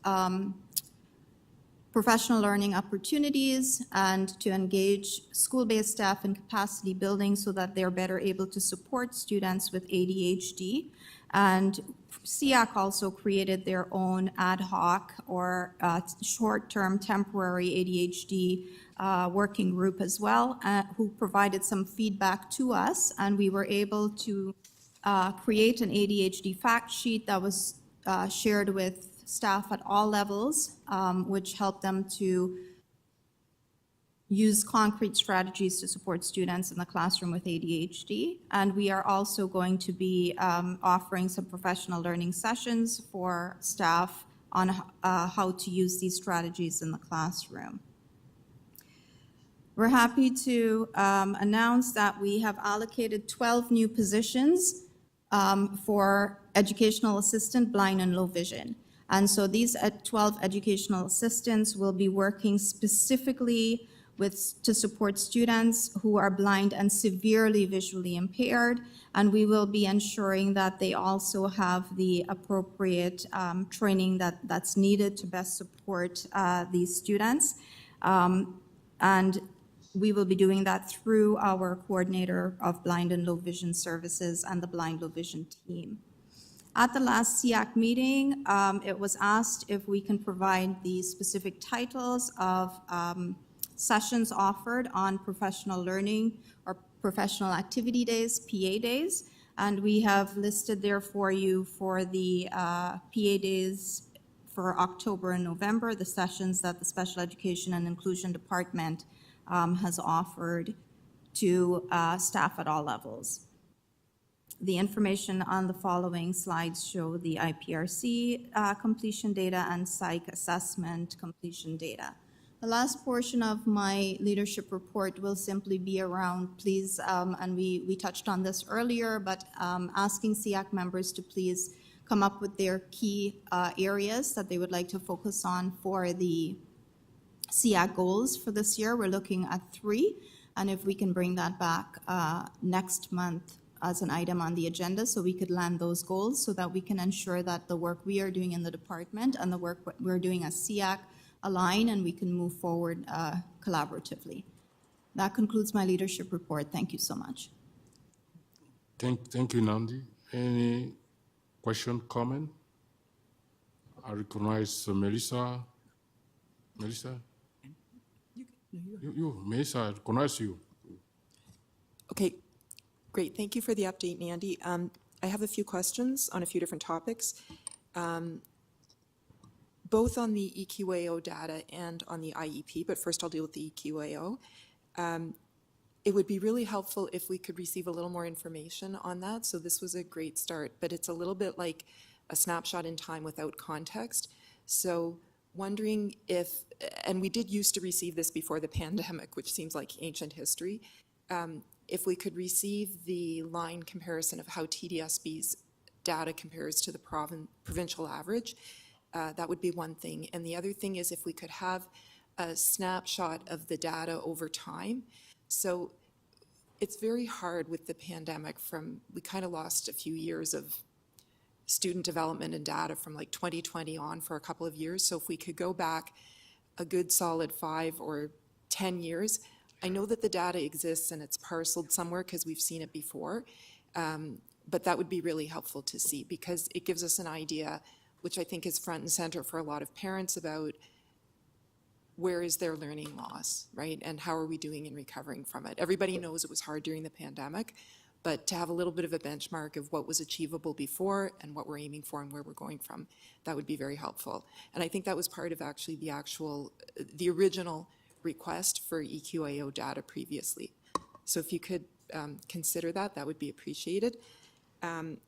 professional learning opportunities and to engage school-based staff in capacity building so that they're better able to support students with ADHD. And SEAC also created their own ad hoc or short-term temporary ADHD working group as well, who provided some feedback to us, and we were able to create an ADHD fact sheet that was shared with staff at all levels, which helped them to use concrete strategies to support students in the classroom with ADHD. And we are also going to be offering some professional learning sessions for staff on how to use these strategies in the classroom. We're happy to announce that we have allocated 12 new positions for educational assistant, blind and low vision. And so these 12 educational assistants will be working specifically to support students who are blind and severely visually impaired, and we will be ensuring that they also have the appropriate training that's needed to best support these students. And we will be doing that through our coordinator of blind and low vision services and the blind low vision team. At the last SEAC meeting, it was asked if we can provide the specific titles of sessions offered on professional learning or professional activity days, PA days. And we have listed there for you for the PA days for October and November, the sessions that the Special Education and Inclusion Department has offered to staff at all levels. The information on the following slides show the IPRC completion data and psych assessment completion data. The last portion of my leadership report will simply be around, please, and we touched on this earlier, but asking SEAC members to please come up with their key areas that they would like to focus on for the SEAC goals for this year. We're looking at 3, and if we can bring that back next month as an item on the agenda so we could land those goals so that we can ensure that the work we are doing in the department and the work we're doing as SEAC align and we can move forward collaboratively. That concludes my leadership report. Thank you so much. Thank you, Nandi. Any question, comment? I recognize Melissa. Melissa? Melissa, I recognize you. Okay, great. Thank you for the update, Nandi. I have a few questions on a few different topics, both on the EQAO data and on the IEP, but first I'll deal with the EQAO. It would be really helpful if we could receive a little more information on that. So this was a great start, but it's a little bit like a snapshot in time without context. So wondering if, and we did used to receive this before the pandemic, which seems like ancient history, if we could receive the line comparison of how TDSB's data compares to the provincial average, that would be one thing. And the other thing is if we could have a snapshot of the data over time. So it's very hard with the pandemic we kind of lost a few years of student development and data from like 2020 on for a couple of years. So if we could go back a good solid 5 or 10 years, I know that the data exists and it's parceled somewhere because we've seen it before, but that would be really helpful to see because it gives us an idea, which I think is front and center for a lot of parents, about where is their learning loss, right? And how are we doing in recovering from it? Everybody knows it was hard during the pandemic, but to have a little bit of a benchmark of what was achievable before and what we're aiming for and where we're going from, that would be very helpful. And I think that was part of actually the original request for EQAO data previously. So if you could consider that, that would be appreciated. And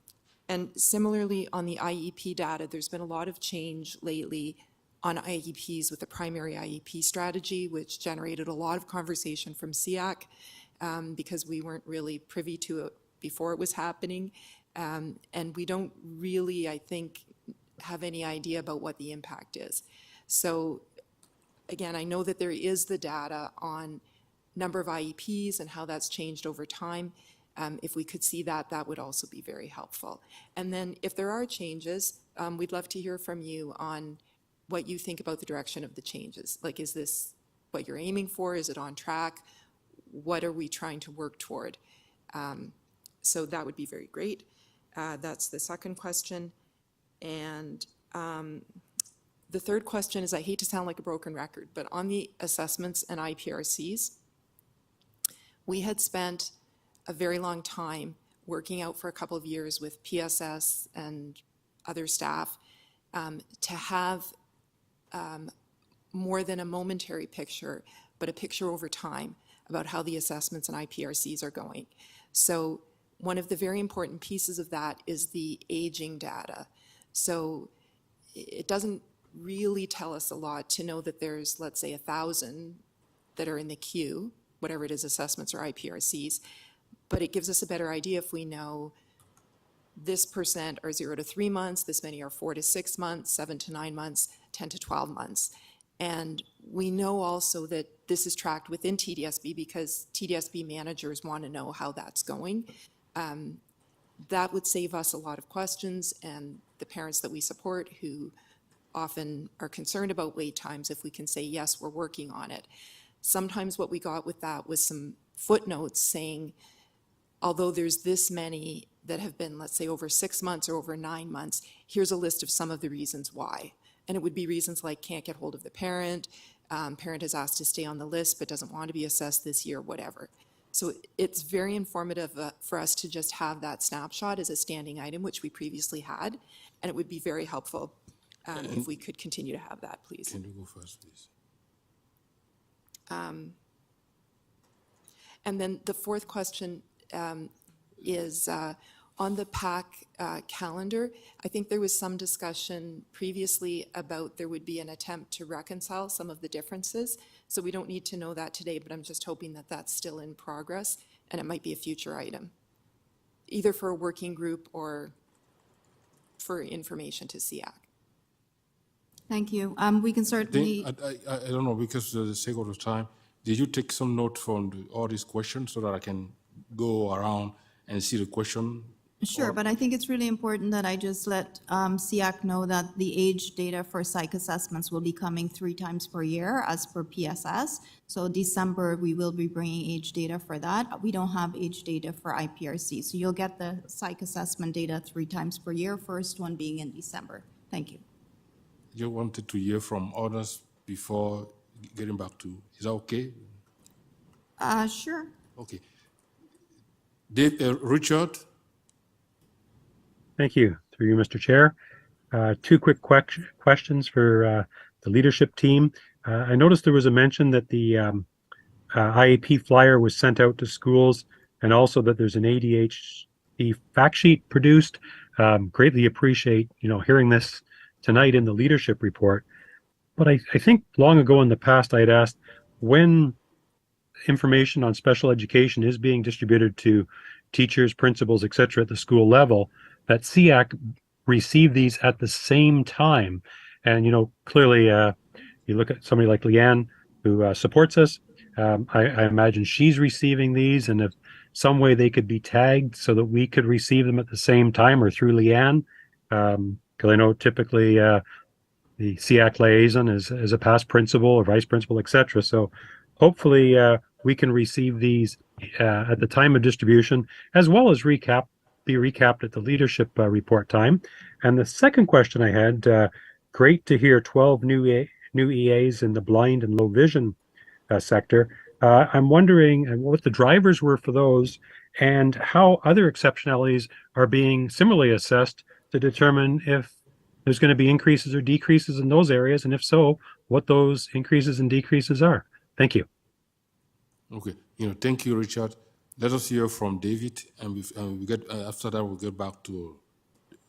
similarly on the IEP data, there's been a lot of change lately on IEPs with the primary IEP strategy, which generated a lot of conversation from SEAC because we weren't really privy to it before it was happening. And we don't really, I think, have any idea about what the impact is. So again, I know that there is the data on number of IEPs and how that's changed over time. If we could see that, that would also be very helpful. And then if there are changes, we'd love to hear from you on what you think about the direction of the changes. Like, is this what you're aiming for? Is it on track? What are we trying to work toward? So that would be very great. That's the second question. And the third question is, I hate to sound like a broken record, but on the assessments and IPRCs, we had spent a very long time working out for a couple of years with PSS and other staff to have more than a momentary picture, but a picture over time about how the assessments and IPRCs are going. So one of the very important pieces of that is the aging data. So it doesn't really tell us a lot to know that there's, let's say, 1,000 that are in the queue, whatever it is, assessments or IPRCs, but it gives us a better idea if we know this percent are 0 to 3 months, this many are 4 to 6 months, 7 to 9 months, 10 to 12 months. And we know also that this is tracked within TDSB because TDSB managers want to know how that's going. That would save us a lot of questions, and the parents that we support who often are concerned about wait times, if we can say, yes, we're working on it. Sometimes what we got with that was some footnotes saying, although there's this many that have been, let's say, over 6 months or over 9 months, here's a list of some of the reasons why. And it would be reasons like can't get hold of the parent, parent is asked to stay on the list but doesn't want to be assessed this year, whatever. So it's very informative for us to just have that snapshot as a standing item, which we previously had, and it would be very helpful if we could continue to have that, please. Can you go first, please? And then the fourth question is on the PAC calendar. I think there was some discussion previously about there would be an attempt to reconcile some of the differences. So we don't need to know that today, but I'm just hoping that that's still in progress and it might be a future item, either for a working group or for information to SEAC. Thank you. We can certainly, I don't know, because for the sake of the time, did you take some note from all these questions so that I can go around and see the question? sure, but I think it's really important that I just let SEAC know that the age data for psych assessments will be coming 3 times per year as per PSS. So December, we will be bringing age data for that. We don't have age data for IPRC. So you'll get the psych assessment data 3 times per year, first one being in December. Thank you. You wanted to hear from others before getting back to, is that okay? Sure. Okay. Richard? Thank you. Through you, Mr. Chair. 2 quick questions for the leadership team. I noticed there was a mention that the IAP flyer was sent out to schools and also that there's an ADHD fact sheet produced. Greatly appreciate, hearing this tonight in the leadership report. But I think long ago in the past, I had asked when information on special education is being distributed to teachers, principals, et cetera, at the school level, that SEAC receive these at the same time. And, clearly, you look at somebody like Leanne, who supports us. I imagine she's receiving these, and if some way they could be tagged so that we could receive them at the same time or through Leanne. Because I know typically the SEAC liaison is a past principal or vice principal, et cetera. So hopefully we can receive these at the time of distribution, as well as be recapped at the leadership report time. And the second question I had, great to hear 12 new EAs in the blind and low vision sector. I'm wondering what the drivers were for those and how other exceptionalities are being similarly assessed to determine if there's going to be increases or decreases in those areas, and if so, what those increases and decreases are. Thank you. Okay. Thank you, Richard. Let us hear from David, and we get after that we'll get back to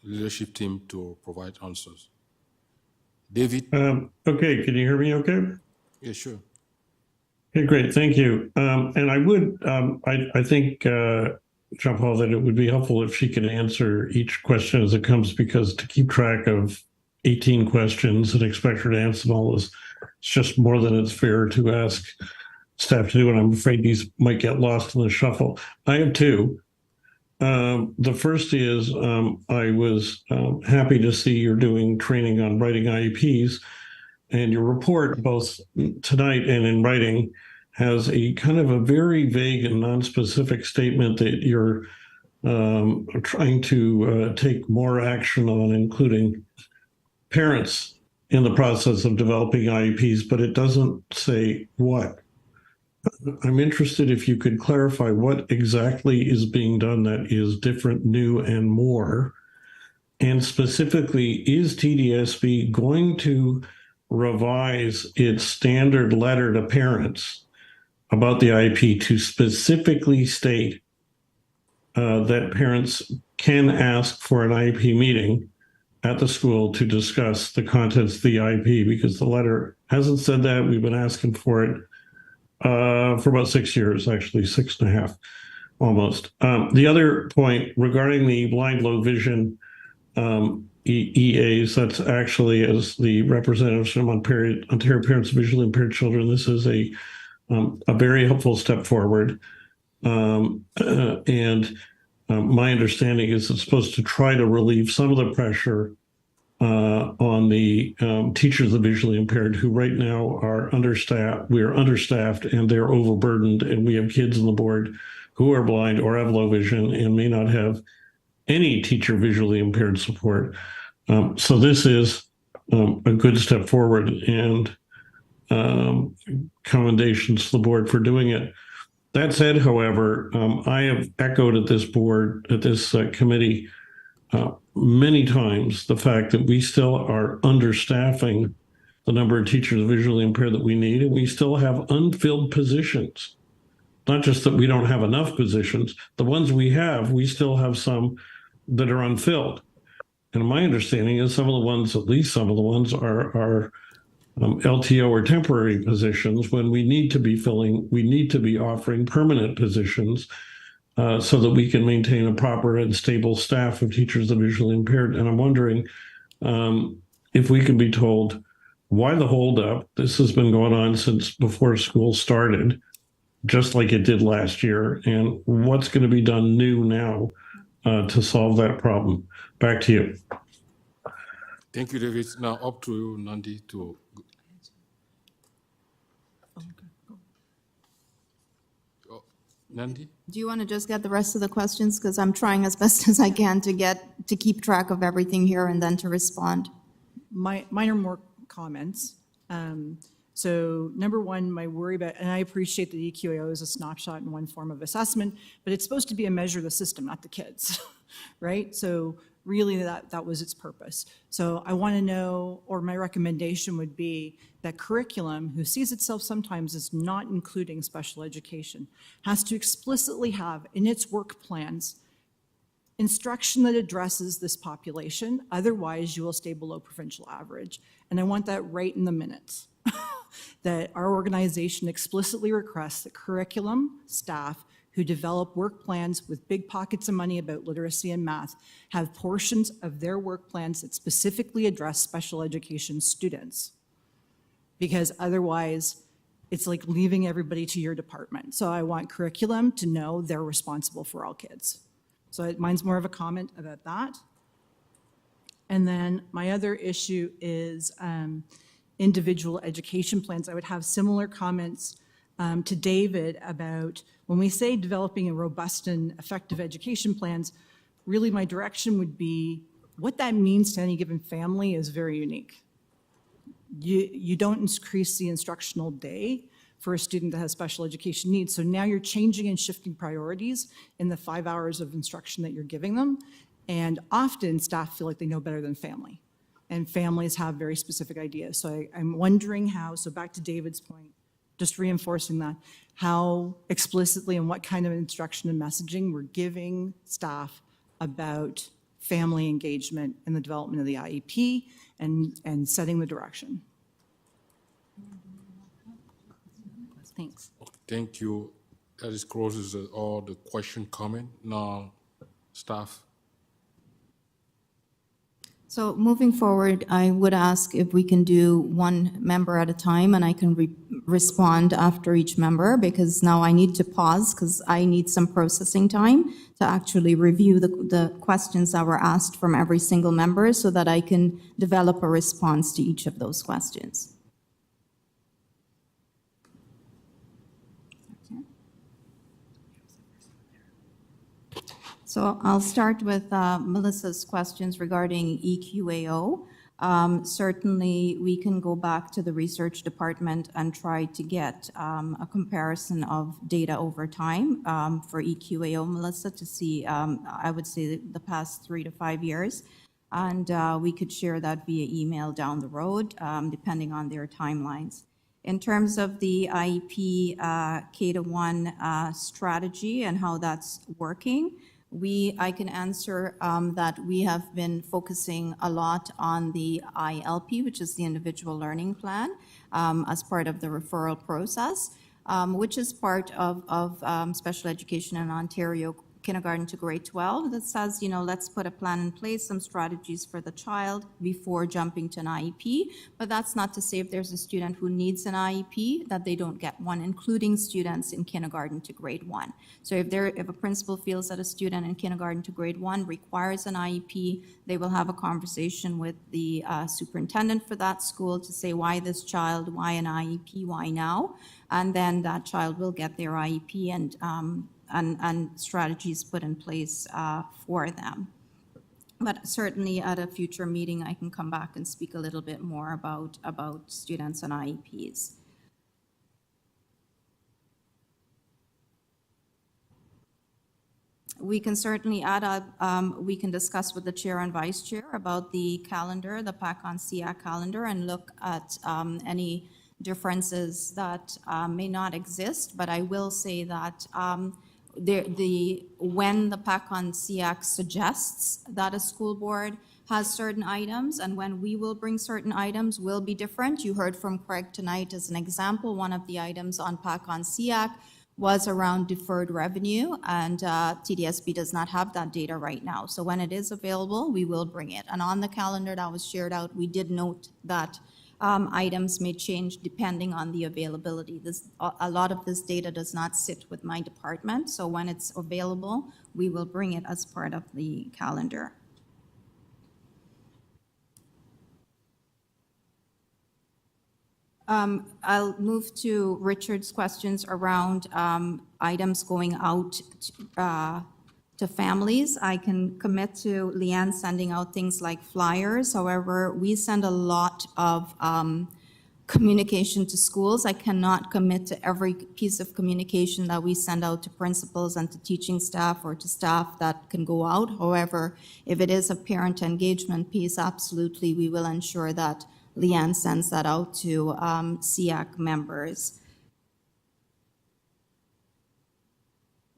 leadership team to provide answers. David. Okay, can you hear me okay? Yeah, sure. Okay, great, thank you. And I would, I think, Jean-Paul, that it would be helpful if she could answer each question as it comes, because to keep track of 18 questions and expect her to answer them all is just more than it's fair to ask staff to do, and I'm afraid these might get lost in the shuffle. I have 2. The first is I was happy to see you're doing training on writing IEPs, and your report, both tonight and in writing, has a kind of a very vague and non-specific statement that you're trying to take more action on, including parents in the process of developing IEPs, but it doesn't say what. I'm interested if you could clarify what exactly is being done that is different, new, and more. And specifically, is TDSB going to revise its standard letter to parents about the IEP to specifically state that parents can ask for an IEP meeting at the school to discuss the contents of the IEP? Because the letter hasn't said that. We've been asking for it for about 6 years, actually 6.5, almost. The other point regarding the blind, low vision EAs, that's actually, as the representatives from Ontario Parents of Visually Impaired Children, this is a very helpful step forward. My understanding is it's supposed to try to relieve some of the pressure on the teachers of visually impaired, who right now are understaffed. We are understaffed and they're overburdened, and we have kids on the board who are blind or have low vision and may not have any teacher visually impaired support. So this is a good step forward, and commendations to the board for doing it. That said, however, I have echoed at this committee, many times the fact that we still are understaffing the number of teachers visually impaired that we need, and we still have unfilled positions. Not just that we don't have enough positions, the ones we have, we still have some that are unfilled. And my understanding is some of the ones, at least some of the ones, are LTO or temporary positions when we need to be offering permanent positions so that we can maintain a proper and stable staff of teachers that are visually impaired. And I'm wondering if we can be told why the holdup. This has been going on since before school started, just like it did last year, and what's going to be done new now to solve that problem. Back to you. Thank you, David. Now up to you, Nandi, to. Oh, Nandi? Do you want to just get the rest of the questions? Because I'm trying as best as I can to keep track of everything here and then to respond. Mine are more comments. So number one, my worry about, and I appreciate that EQAO is a snapshot in one form of assessment, but it's supposed to be a measure of the system, not the kids, right? So really that was its purpose. So I want to know, or my recommendation would be that curriculum, who sees itself sometimes as not including special education, has to explicitly have in its work plans instruction that addresses this population. Otherwise, you will stay below provincial average. And I want that right in the minutes. That our organization explicitly requests that curriculum staff who develop work plans with big pockets of money about literacy and math have portions of their work plans that specifically address special education students. Because otherwise, it's like leaving everybody to your department. So I want curriculum to know they're responsible for all kids. So mine's more of a comment about that. And then my other issue is individual education plans. I would have similar comments to David about when we say developing a robust and effective education plans, really my direction would be what that means to any given family is very unique. You don't increase the instructional day for a student that has special education needs. So now you're changing and shifting priorities in the 5 hours of instruction that you're giving them. And often staff feel like they know better than family. And families have very specific ideas. So I'm wondering how, so back to David's point, just reinforcing that, how explicitly and what kind of instruction and messaging we're giving staff about family engagement in the development of the IEP and setting the direction. Thanks. Thank you. That is closes all the question comment. Now, staff. So moving forward, I would ask if we can do one member at a time and I can respond after each member, because now I need to pause because I need some processing time to actually review the questions that were asked from every single member so that I can develop a response to each of those questions. So I'll start with Melissa's questions regarding EQAO. Certainly, we can go back to the research department and try to get a comparison of data over time for EQAO, Melissa, to see, I would say, the past 3 to 5 years. And we could share that via email down the road, depending on their timelines. In terms of the IEP K-1 strategy and how that's working, I can answer that we have been focusing a lot on the ILP, which is the Individual Learning Plan, as part of the referral process, which is part of special education in Ontario, kindergarten to grade 12, that says, let's put a plan in place, some strategies for the child before jumping to an IEP. But that's not to say if there's a student who needs an IEP that they don't get one, including students in kindergarten to grade 1. So if a principal feels that a student in kindergarten to grade 1 requires an IEP, they will have a conversation with the superintendent for that school to say why this child, why an IEP, why now, and then that child will get their IEP and strategies put in place for them. But certainly at a future meeting, I can come back and speak a little bit more about students and IEPs. we can certainly add we can discuss with the chair and vice chair about the calendar, the PAC on SEAC calendar, and look at any differences that may not exist. But I will say that when the PAC on SEAC suggests that a school board has certain items, and when we will bring certain items will be different. You heard from Craig tonight as an example, one of the items on PAC on SEAC was around deferred revenue, and TDSB does not have that data right now. So when it is available, we will bring it. And on the calendar that was shared out, we did note that items may change depending on the availability. A lot of this data does not sit with my department, so when it's available, we will bring it as part of the calendar. I'll move to Richard's questions around items going out to families. I can commit to Leanne sending out things like flyers. However, we send a lot of communication to schools. I cannot commit to every piece of communication that we send out to principals and to teaching staff or to staff that can go out. However, if it is a parent engagement piece, absolutely, we will ensure that Leanne sends that out to SEAC members.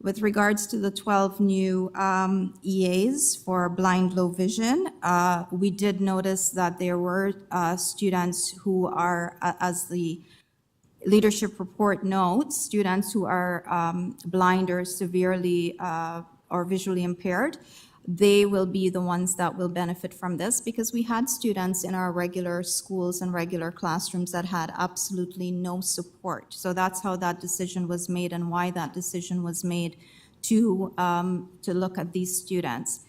With regards to the 12 new EAs for blind low vision, we did notice that there were students who are, as the leadership report notes, students who are blind or severely or visually impaired. They will be the ones that will benefit from this, because we had students in our regular schools and regular classrooms that had absolutely no support. So that's how that decision was made and why that decision was made to look at these students.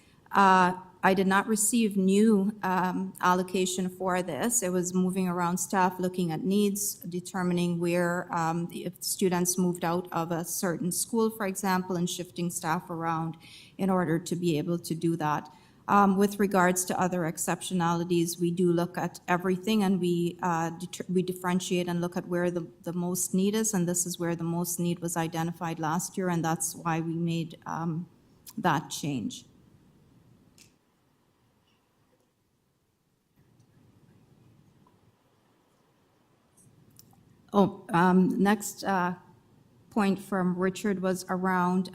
I did not receive new allocation for this. It was moving around staff, looking at needs, determining where if students moved out of a certain school, for example, and shifting staff around in order to be able to do that. With regards to other exceptionalities, we do look at everything, and we differentiate and look at where the most need is, and this is where the most need was identified last year, and that's why we made that change. Next point from Richard was around,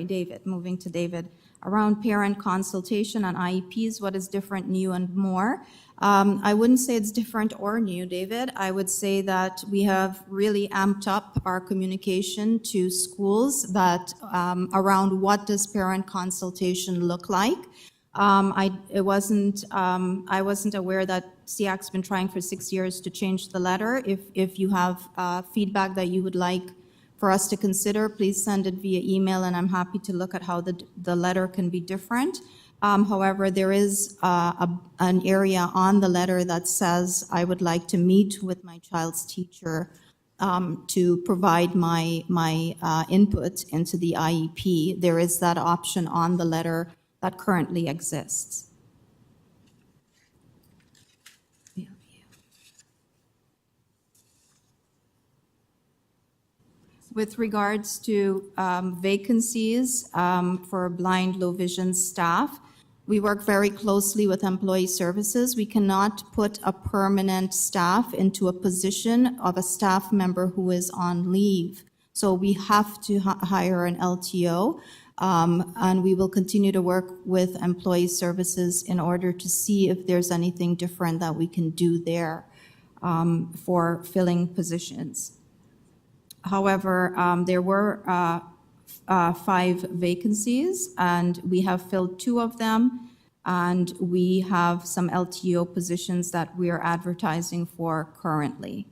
David, moving to David, around parent consultation on IEPs. What is different, new, and more? I wouldn't say it's different or new, David. I would say that we have really amped up our communication to schools that around what does parent consultation look like. I wasn't aware that SEAC's been trying for 6 years to change the letter. If you have feedback that you would like for us to consider, please send it via email, and I'm happy to look at how the letter can be different. However, there is an area on the letter that says I would like to meet with my child's teacher to provide my input into the IEP. There is that option on the letter that currently exists. With regards to vacancies for blind, low vision staff, we work very closely with employee services. We cannot put a permanent staff into a position of a staff member who is on leave. So we have to hire an LTO. And we will continue to work with employee services in order to see if there's anything different that we can do there for filling positions. However, there were 5 vacancies, and we have filled 2 of them, and we have some LTO positions that we are advertising for currently.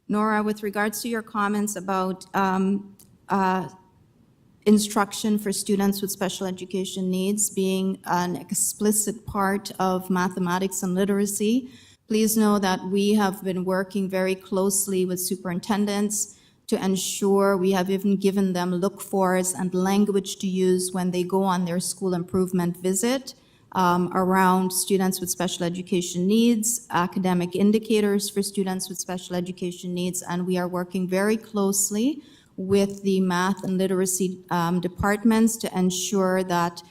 Nora, with regards to your comments about instruction for students with special education needs being an explicit part of mathematics and literacy, please know that we have been working very closely with superintendents to ensure we have even given them look-fors and language to use when they go on their school improvement visit around students with special education needs, academic indicators for students with special education needs, and we are working very closely with the math and literacy departments to ensure that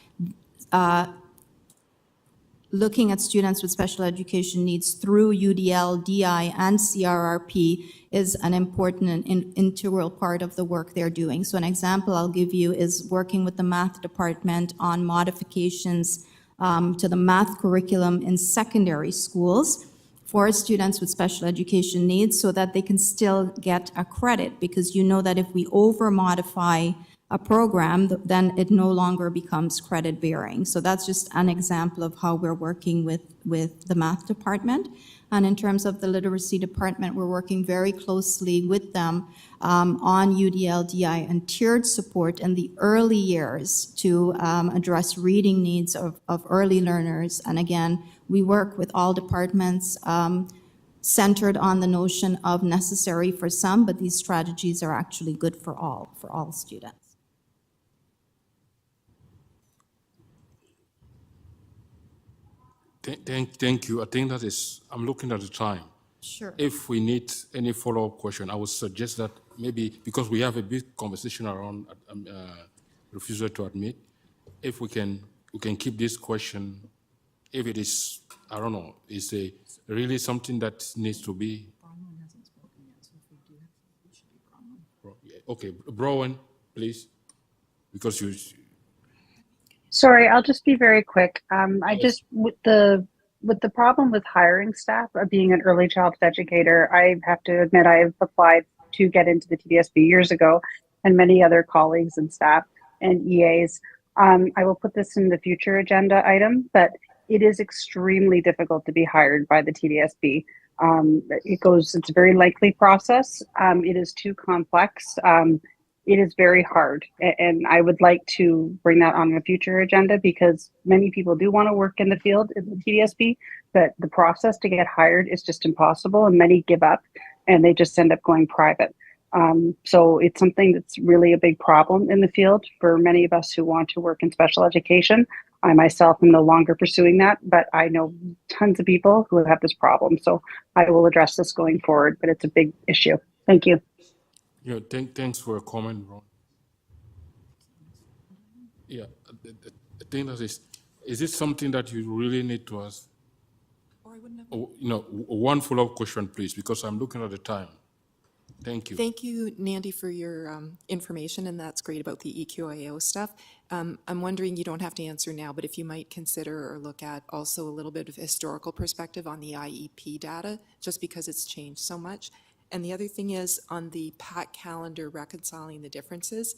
looking at students with special education needs through UDL, DI, and CRRP is an important and integral part of the work they're doing. So an example I'll give you is working with the math department on modifications to the math curriculum in secondary schools for students with special education needs so that they can still get a credit, because you know that if we over-modify a program, then it no longer becomes credit bearing. So that's just an example of how we're working with the math department. And in terms of the literacy department, we're working very closely with them on UDL, DI, and tiered support in the early years to address reading needs of early learners. And again, we work with all departments centered on the notion of necessary for some, but these strategies are actually good for all students. Thank you. I think that is, I'm looking at the time. Sure. If we need any follow-up question, I would suggest that maybe, because we have a big conversation around refusal to admit, if we can keep this question, if it is, I don't know, is a really something that needs to be. Okay, Browen, please, because you. Sorry, I'll just be very quick. I just, with the problem with hiring staff, being an early childhood educator, I have to admit I've applied to get into the TDSB years ago, and many other colleagues and staff and EAs. I will put this in the future agenda item, but it is extremely difficult to be hired by the TDSB. It's a very lengthy process. It is too complex. It is very hard, and I would like to bring that on a future agenda because many people do want to work in the field in the TDSB, but the process to get hired is just impossible, and many give up and they just end up going private. So it's something that's really a big problem in the field for many of us who want to work in special education. I myself am no longer pursuing that, but I know tons of people who have this problem. So I will address this going forward, but it's a big issue. Thank you. Yeah, thanks for a comment, Ron. Yeah, the thing that is it something that you really need to ask? Or I wouldn't have. Oh, one follow-up question, please, because I'm looking at the time. Thank you. Thank you, Nandy, for your information, and that's great about the EQIO stuff. I'm wondering, you don't have to answer now, but if you might consider or look at also a little bit of historical perspective on the IEP data, just because it's changed so much. And the other thing is on the PAC calendar reconciling the differences,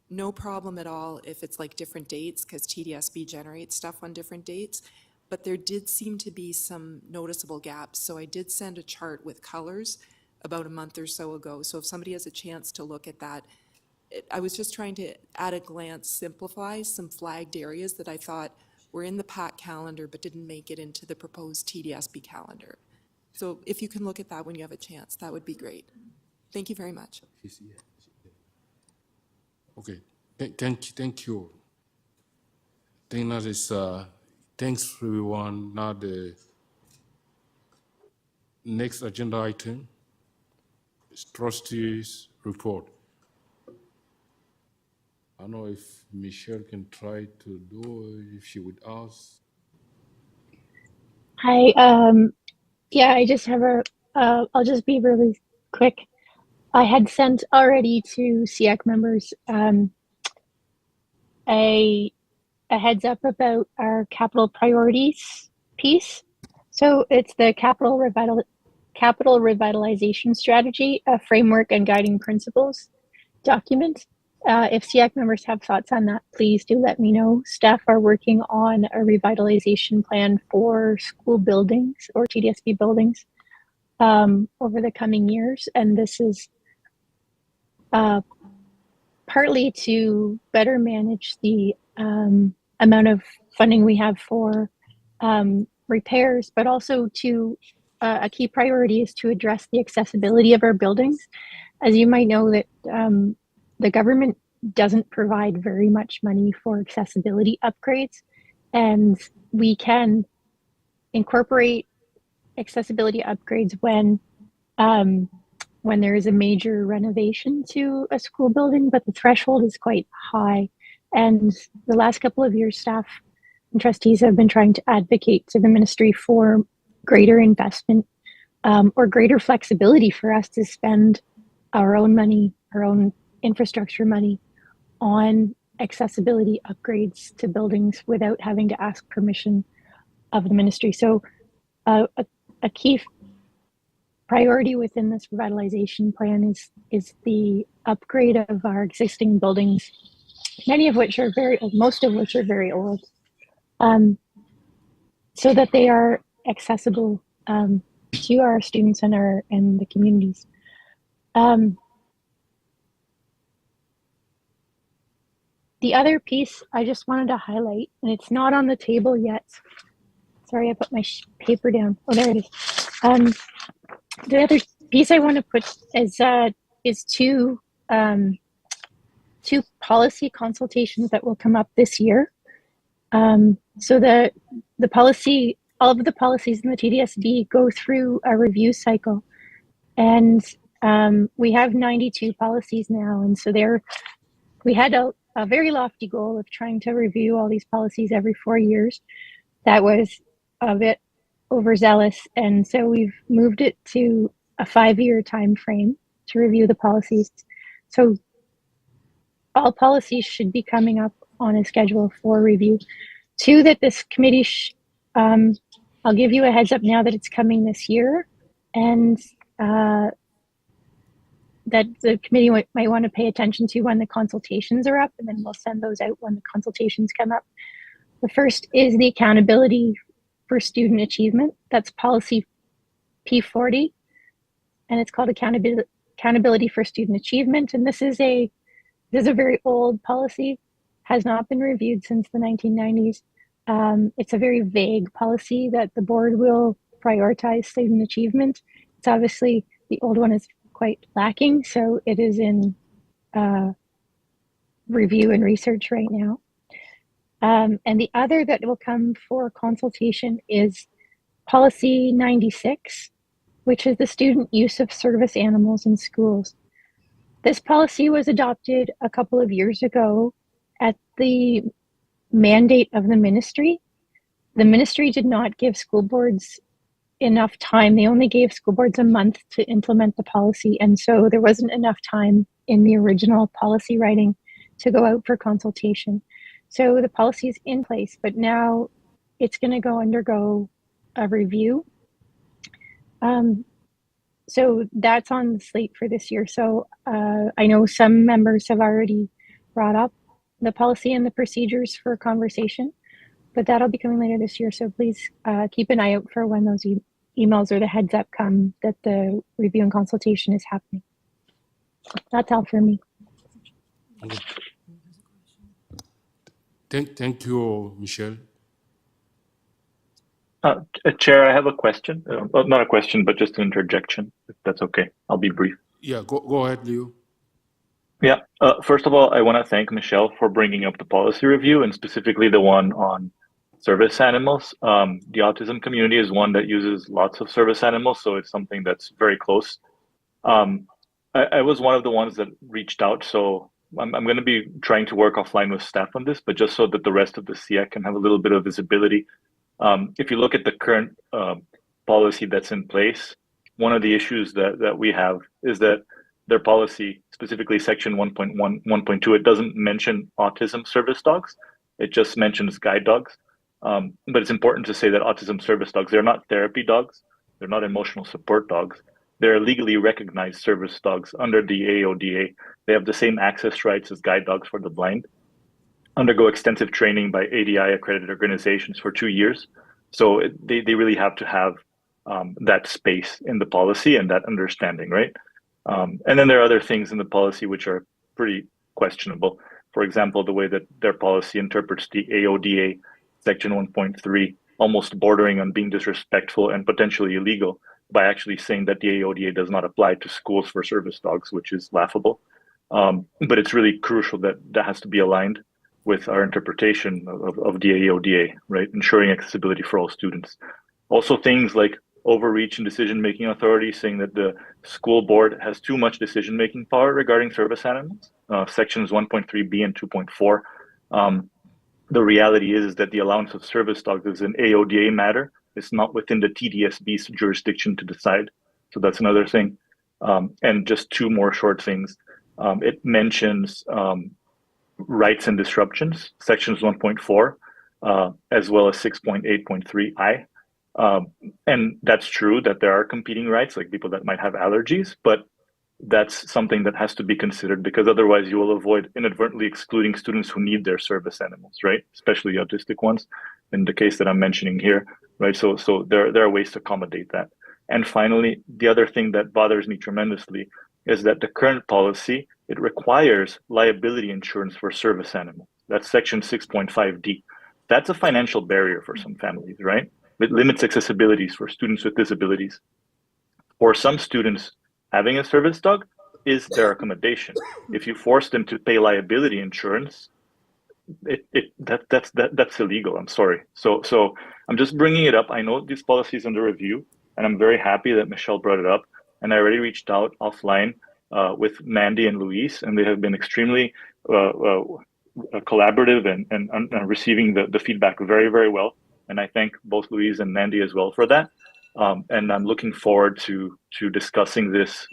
no problem at all if it's like different dates, because TDSB generates stuff on different dates, but there did seem to be some noticeable gaps. So I did send a chart with colors about a month or so ago. So if somebody has a chance to look at that, I was just trying to, at a glance, simplify some flagged areas that I thought were in the PAC calendar but didn't make it into the proposed TDSB calendar. So if you can look at that when you have a chance, that would be great. Thank you very much. Okay, thank you. I think that is, thanks everyone. Now the next agenda item is trustees report. I don't know if Michelle can try to do, if she would ask. Hi, yeah, I just have I'll just be really quick. I had sent already to SEAC members a heads up about our capital priorities piece. So it's the capital revitalization strategy, a framework and guiding principles document. If SEAC members have thoughts on that, please do let me know. Staff are working on a revitalization plan for school buildings or TDSB buildings over the coming years. And this is partly to better manage the amount of funding we have for repairs, but also to a key priority is to address the accessibility of our buildings. As you might know, that the government doesn't provide very much money for accessibility upgrades. and we can incorporate accessibility upgrades when there is a major renovation to a school building, but the threshold is quite high. And the last couple of years, staff and trustees have been trying to advocate to the ministry for greater investment or greater flexibility for us to spend our own money, our own infrastructure money on accessibility upgrades to buildings without having to ask permission of the ministry. So a key priority within this revitalization plan is the upgrade of our existing buildings, many of which are most of which are very old, so that they are accessible to our students and the communities. The other piece I just wanted to highlight, and it's not on the table yet. Sorry, I put my paper down. Oh, there it is. The other piece I want to put is two policy consultations that will come up this year. So the policy, all of the policies in the TDSB go through a review cycle, and we have 92 policies now, and so we had a very lofty goal of trying to review all these policies every 4 years. That was a bit overzealous, and so we've moved it to a 5-year time frame to review the policies. So all policies should be coming up on a schedule for review. Two that this committee, I'll give you a heads up now that it's coming this year, and that the committee might want to pay attention to when the consultations are up, and then we'll send those out when the consultations come up. The first is the accountability for student achievement. That's policy P40, and it's called accountability for student achievement. And this is a very old policy, has not been reviewed since the 1990s. It's a very vague policy that the board will prioritize student achievement. It's obviously, the old one is quite lacking, so it is in review and research right now. And the other that will come for consultation is policy 96, which is the student use of service animals in schools. This policy was adopted a couple of years ago at the mandate of the ministry. The ministry did not give school boards enough time. They only gave school boards a month to implement the policy. And so there wasn't enough time in the original policy writing to go out for consultation. So the policy is in place, but now it's going to undergo a review. So that's on the slate for this year. So I know some members have already brought up the policy and the procedures for conversation, but that'll be coming later this year. So please keep an eye out for when those emails or the heads up come that the review and consultation is happening. That's all for me. Thank you, Michelle. Chair, I have a question. Well, not a question, but just an interjection, if that's okay. I'll be brief. Yeah, go ahead, Leo. Yeah. First of all, I want to thank Michelle for bringing up the policy review, and specifically the one on service animals. The autism community is one that uses lots of service animals, so it's something that's very close. I was one of the ones that reached out, so I'm going to be trying to work offline with staff on this, but just so that the rest of the CIAC can have a little bit of visibility. If you look at the current policy that's in place, one of the issues that we have is that their policy, specifically section 1.1.2, it doesn't mention autism service dogs. It just mentions guide dogs. But it's important to say that autism service dogs, they're not therapy dogs. They're not emotional support dogs. They're legally recognized service dogs under the AODA. They have the same access rights as guide dogs for the blind, undergo extensive training by ADI accredited organizations for 2 years. So they really have to have that space in the policy and that understanding, right? And then there are other things in the policy which are pretty questionable. For example, the way that their policy interprets the AODA section 1.3, almost bordering on being disrespectful and potentially illegal by actually saying that the AODA does not apply to schools for service dogs, which is laughable. But it's really crucial that that has to be aligned. with our interpretation of the AODA, right? Ensuring accessibility for all students. Also things like overreach in decision-making authority, saying that the school board has too much decision-making power regarding service animals, sections 1.3b and 2.4. The reality is that the allowance of service dogs is an AODA matter. It's not within the TDSB's jurisdiction to decide. So that's another thing. And just two more short things. It mentions rights and disruptions, sections 1.4, as well as 6.8.3i. And that's true that there are competing rights, like people that might have allergies, but that's something that has to be considered, because otherwise you will avoid inadvertently excluding students who need their service animals, right? Especially autistic ones, in the case that I'm mentioning here, right? So there are ways to accommodate that. And finally, the other thing that bothers me tremendously is that the current policy, it requires liability insurance for service animals. That's section 6.5d. That's a financial barrier for some families, right? It limits accessibilities for students with disabilities. For some students, having a service dog is their accommodation. If you force them to pay liability insurance, that's illegal. I'm sorry. So I'm just bringing it up. I know this policy is under review, and I'm very happy that Michelle brought it up. And I already reached out offline with Mandy and Luis, and they have been extremely collaborative and receiving the feedback very, very well. And I thank both Luis and Mandy as well for that. And I'm looking forward to discussing this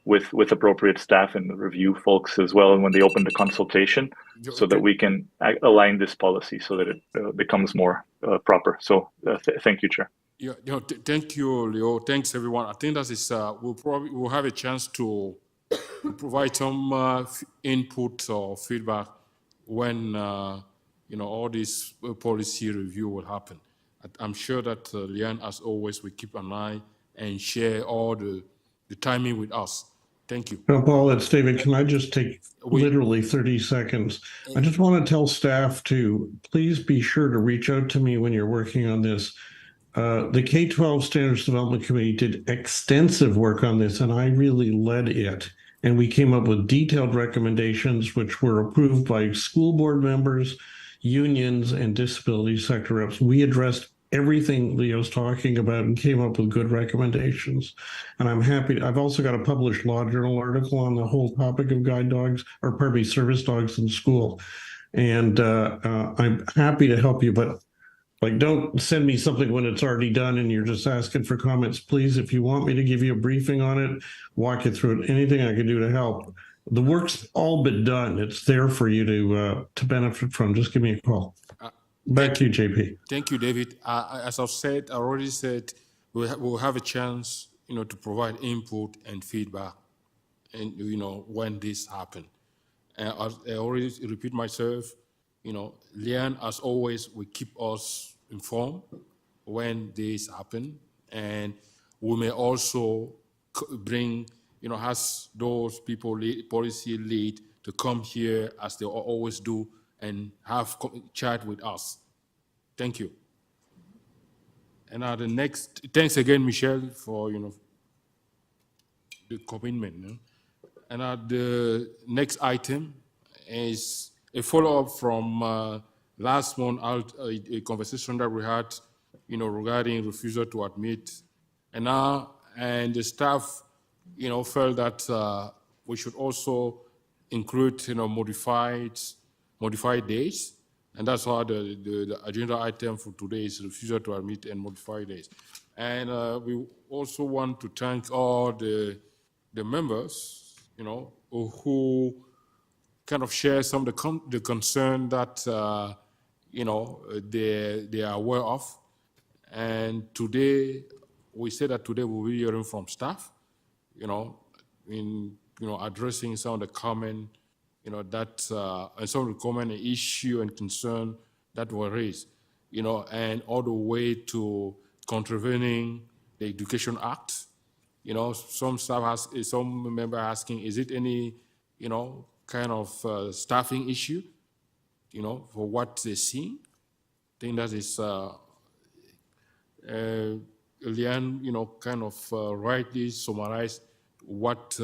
with appropriate staff and review folks as well, and when they open the consultation, so that we can align this policy so that it becomes more proper. So thank you, Chair. Yeah, thank you, Leo. Thanks, everyone. I think that is we'll have a chance to provide some input or feedback when all this policy review will happen. I'm sure that Leanne, as always, will keep an eye and share all the timing with us. Thank you. Paul, it's David. Can I just take literally 30 seconds? I just want to tell staff to please be sure to reach out to me when you're working on this. The K-12 Standards Development Committee did extensive work on this, and I really led it. And we came up with detailed recommendations, which were approved by school board members, unions, and disability sector reps. We addressed everything Leo's talking about and came up with good recommendations. And I'm happy. I've also got a published Law Journal article on the whole topic of guide dogs, or pardon me, service dogs in school. And I'm happy to help you, but don't send me something when it's already done and you're just asking for comments. Please, if you want me to give you a briefing on it, walk you through it, anything I can do to help. The work's all but done. It's there for you to benefit from. Just give me a call. Back to you, JP. Thank you, David. As I've said, I already said, we'll have a chance, to provide input and feedback, and when this happens. And I already repeat myself. Leanne, as always, will keep us informed when this happen, and we may also bring, has those people policy lead to come here as they always do and have chat with us. Thank you. And the next, thanks again, Michelle, for the commitment. And the next item is a follow-up from last month, a conversation that we had, regarding refusal to admit. And the staff, felt that we should also include, modified days. And that's why the agenda item for today is refusal to admit and modified days. And we also want to thank all the members, who kind of share some of the concern that they are aware of. And today, we say that today we'll be hearing from staff, addressing some of the common, that and some of the common issue and concern that were raised, and all the way to contravening the Education Act. Some member asking, is it any, kind of staffing issue, for what they're seeing? I think that is, Leanne, kind of rightly summarized what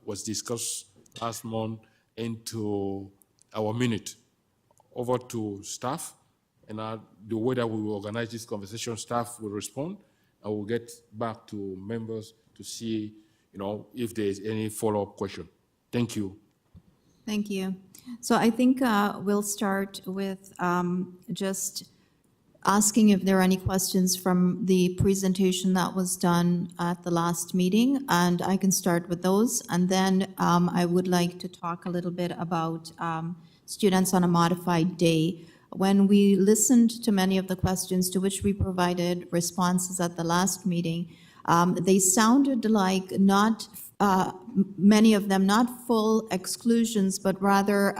was discussed last month into our minute over to staff, and the way that we will organize this conversation, staff will respond, and we'll get back to members to see, if there is any follow-up question. Thank you. Thank you. So I think we'll start with just asking if there are any questions from the presentation that was done at the last meeting, and I can start with those. And then I would like to talk a little bit about students on a modified day. When we listened to many of the questions to which we provided responses at the last meeting, they sounded like not, many of them, not full exclusions, but rather,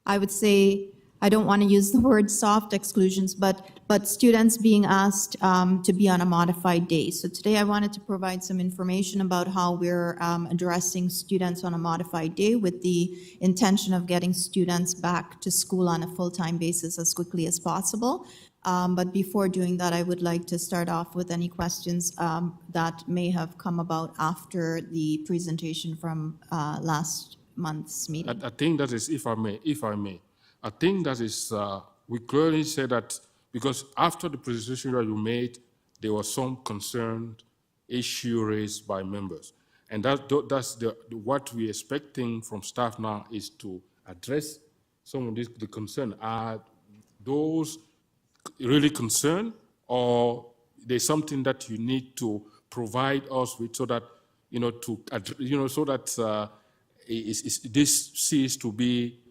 I would say, I don't want to use the word soft exclusions, but students being asked to be on a modified day. So today I wanted to provide some information about how we're addressing students on a modified day with the intention of getting students back to school on a full-time basis as quickly as possible. But before doing that, I would like to start off with any questions that may have come about after the presentation from last month's meeting. I think that is, if I may, I think that is, we clearly said that because after the presentation that you made, there was some concerned issue raised by members. And that's what we're expecting from staff now is to address some of the concern. Are those really concerned, or there's something that you need to provide us with so that, so that this ceases to be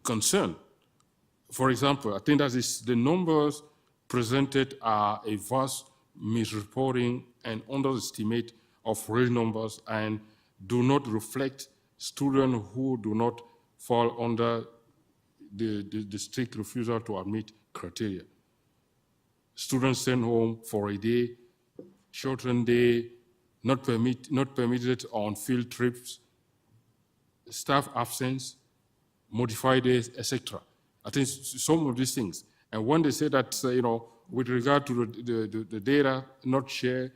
concerned? For example, I think that is the numbers presented are a vast misreporting and underestimate of real numbers and do not reflect students who do not fall under the strict refusal to admit criteria. Students sent home for a day, shortened day, not permitted on field trips, staff absence, modified days, etc. I think some of these things. And when they say that, with regard to the data not shared,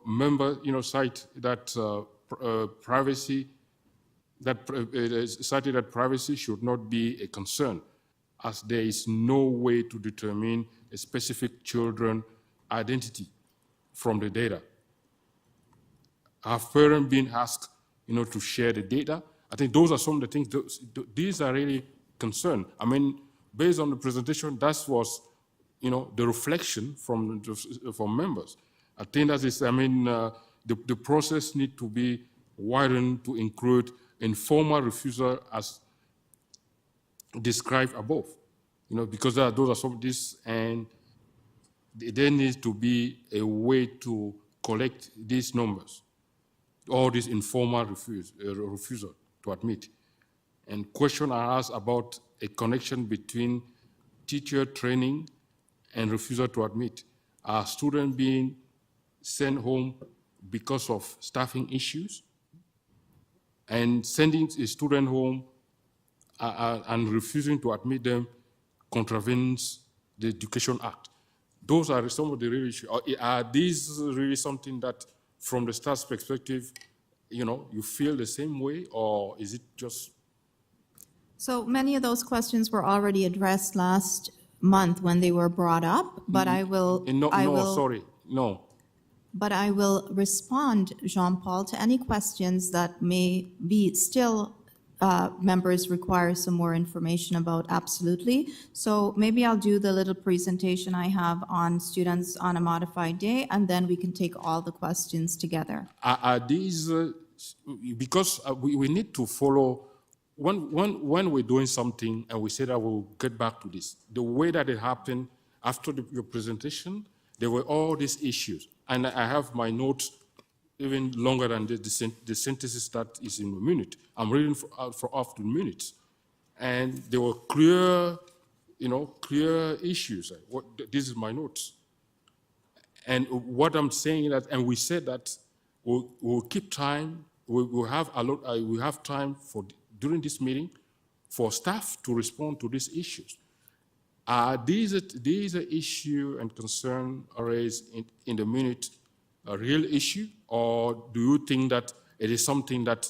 member, cite that privacy, cited that privacy should not be a concern, as there is no way to determine a specific children's identity from the data. Have parents been asked, to share the data? I think those are some of the things, these are really concerned. I mean, based on the presentation, that was, the reflection from members. I think that is, the process needs to be widened to include informal refusal as described above, because those are some of these, and there needs to be a way to collect these numbers, all these informal refusal to admit. And questions are asked about a connection between teacher training and refusal to admit. Are students being sent home because of staffing issues? And sending a student home and refusing to admit them contravenes the Education Act. Those are some of the real issues. Are these really something that, from the staff's perspective, you feel the same way, or is it just? So many of those questions were already addressed last month when they were brought up, but I will. No. But I will respond, Jean-Paul, to any questions that may be still members require some more information about, absolutely. So maybe I'll do the little presentation I have on students on a modified day, and then we can take all the questions together. Are these, because we need to follow, when we're doing something and we say that we'll get back to this, the way that it happened after your presentation, there were all these issues. And I have my notes even longer than the synthesis that is in a minute. I'm reading for up to minutes. And there were clear, clear issues. This is my notes. And what I'm saying is that, and we said that we'll keep time, we'll have time for, during this meeting, for staff to respond to these issues. These are issue and concern raised in the minute a real issue, or do you think that it is something that,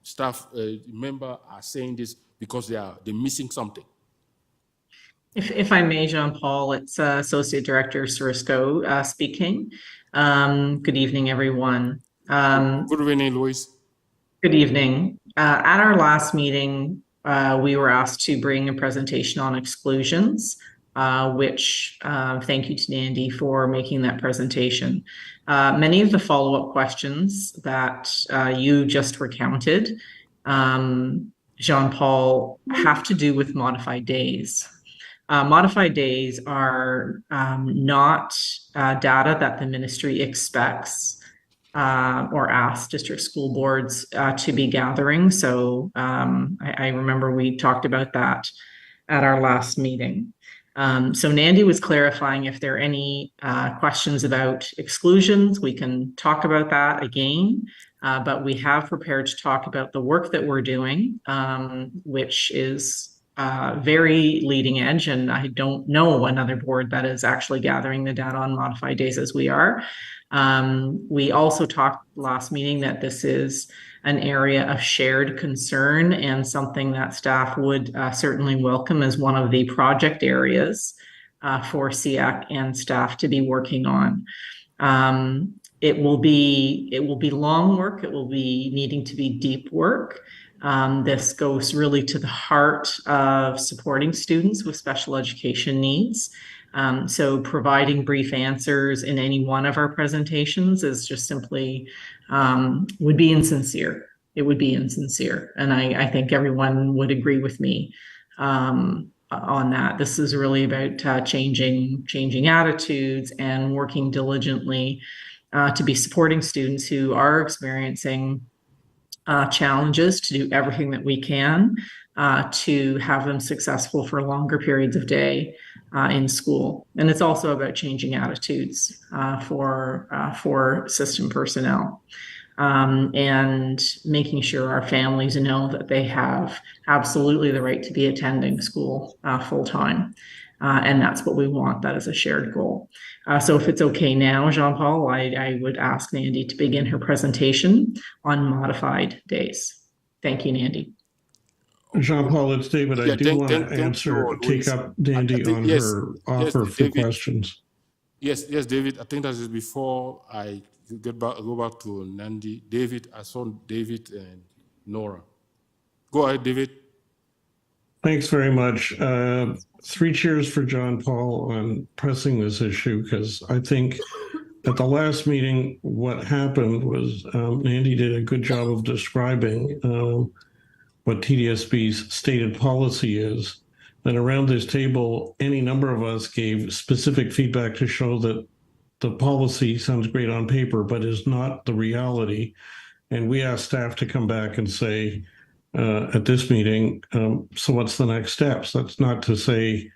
staff member are saying this because they're missing something. If I may, Jean-Paul, it's Associate Director Surisco speaking. Good evening, everyone. Good evening, Louise. Good evening. At our last meeting, we were asked to bring a presentation on exclusions, which thank you to Nandy for making that presentation. Many of the follow-up questions that you just recounted, Jean-Paul, have to do with modified days. Modified days are not data that the ministry expects or asks district school boards to be gathering. So I remember we talked about that at our last meeting. So Nandy was clarifying if there are any questions about exclusions, we can talk about that again. But we have prepared to talk about the work that we're doing, which is very leading edge, and I don't know another board that is actually gathering the data on modified days as we are. We also talked last meeting that this is an area of shared concern and something that staff would certainly welcome as one of the project areas for SEAC and staff to be working on. It will be long work. It will be needing to be deep work. This goes really to the heart of supporting students with special education needs. So providing brief answers in any one of our presentations is just simply would be insincere. It would be insincere. And I think everyone would agree with me on that. This is really about changing attitudes and working diligently to be supporting students who are experiencing challenges, to do everything that we can to have them successful for longer periods of day in school. And it's also about changing attitudes for system personnel and making sure our families know that they have absolutely the right to be attending school full time. And that's what we want. That is a shared goal. So if it's okay now, Jean-Paul, I would ask Nandy to begin her presentation on modified days. Thank you, Nandy. Jean-Paul, it's David. I do want to take up Nandy on her offer for questions. Yes, David. I think that is before I go back to Nandy. David, I saw David and Nora. Go ahead, David. Thanks very much. 3 cheers for John Paul on pressing this issue, because I think at the last meeting, what happened was Nandy did a good job of describing what TDSB's stated policy is. And around this table, any number of us gave specific feedback to show that the policy sounds great on paper, but is not the reality. And we asked staff to come back and say, at this meeting, so what's the next steps? That's not to say,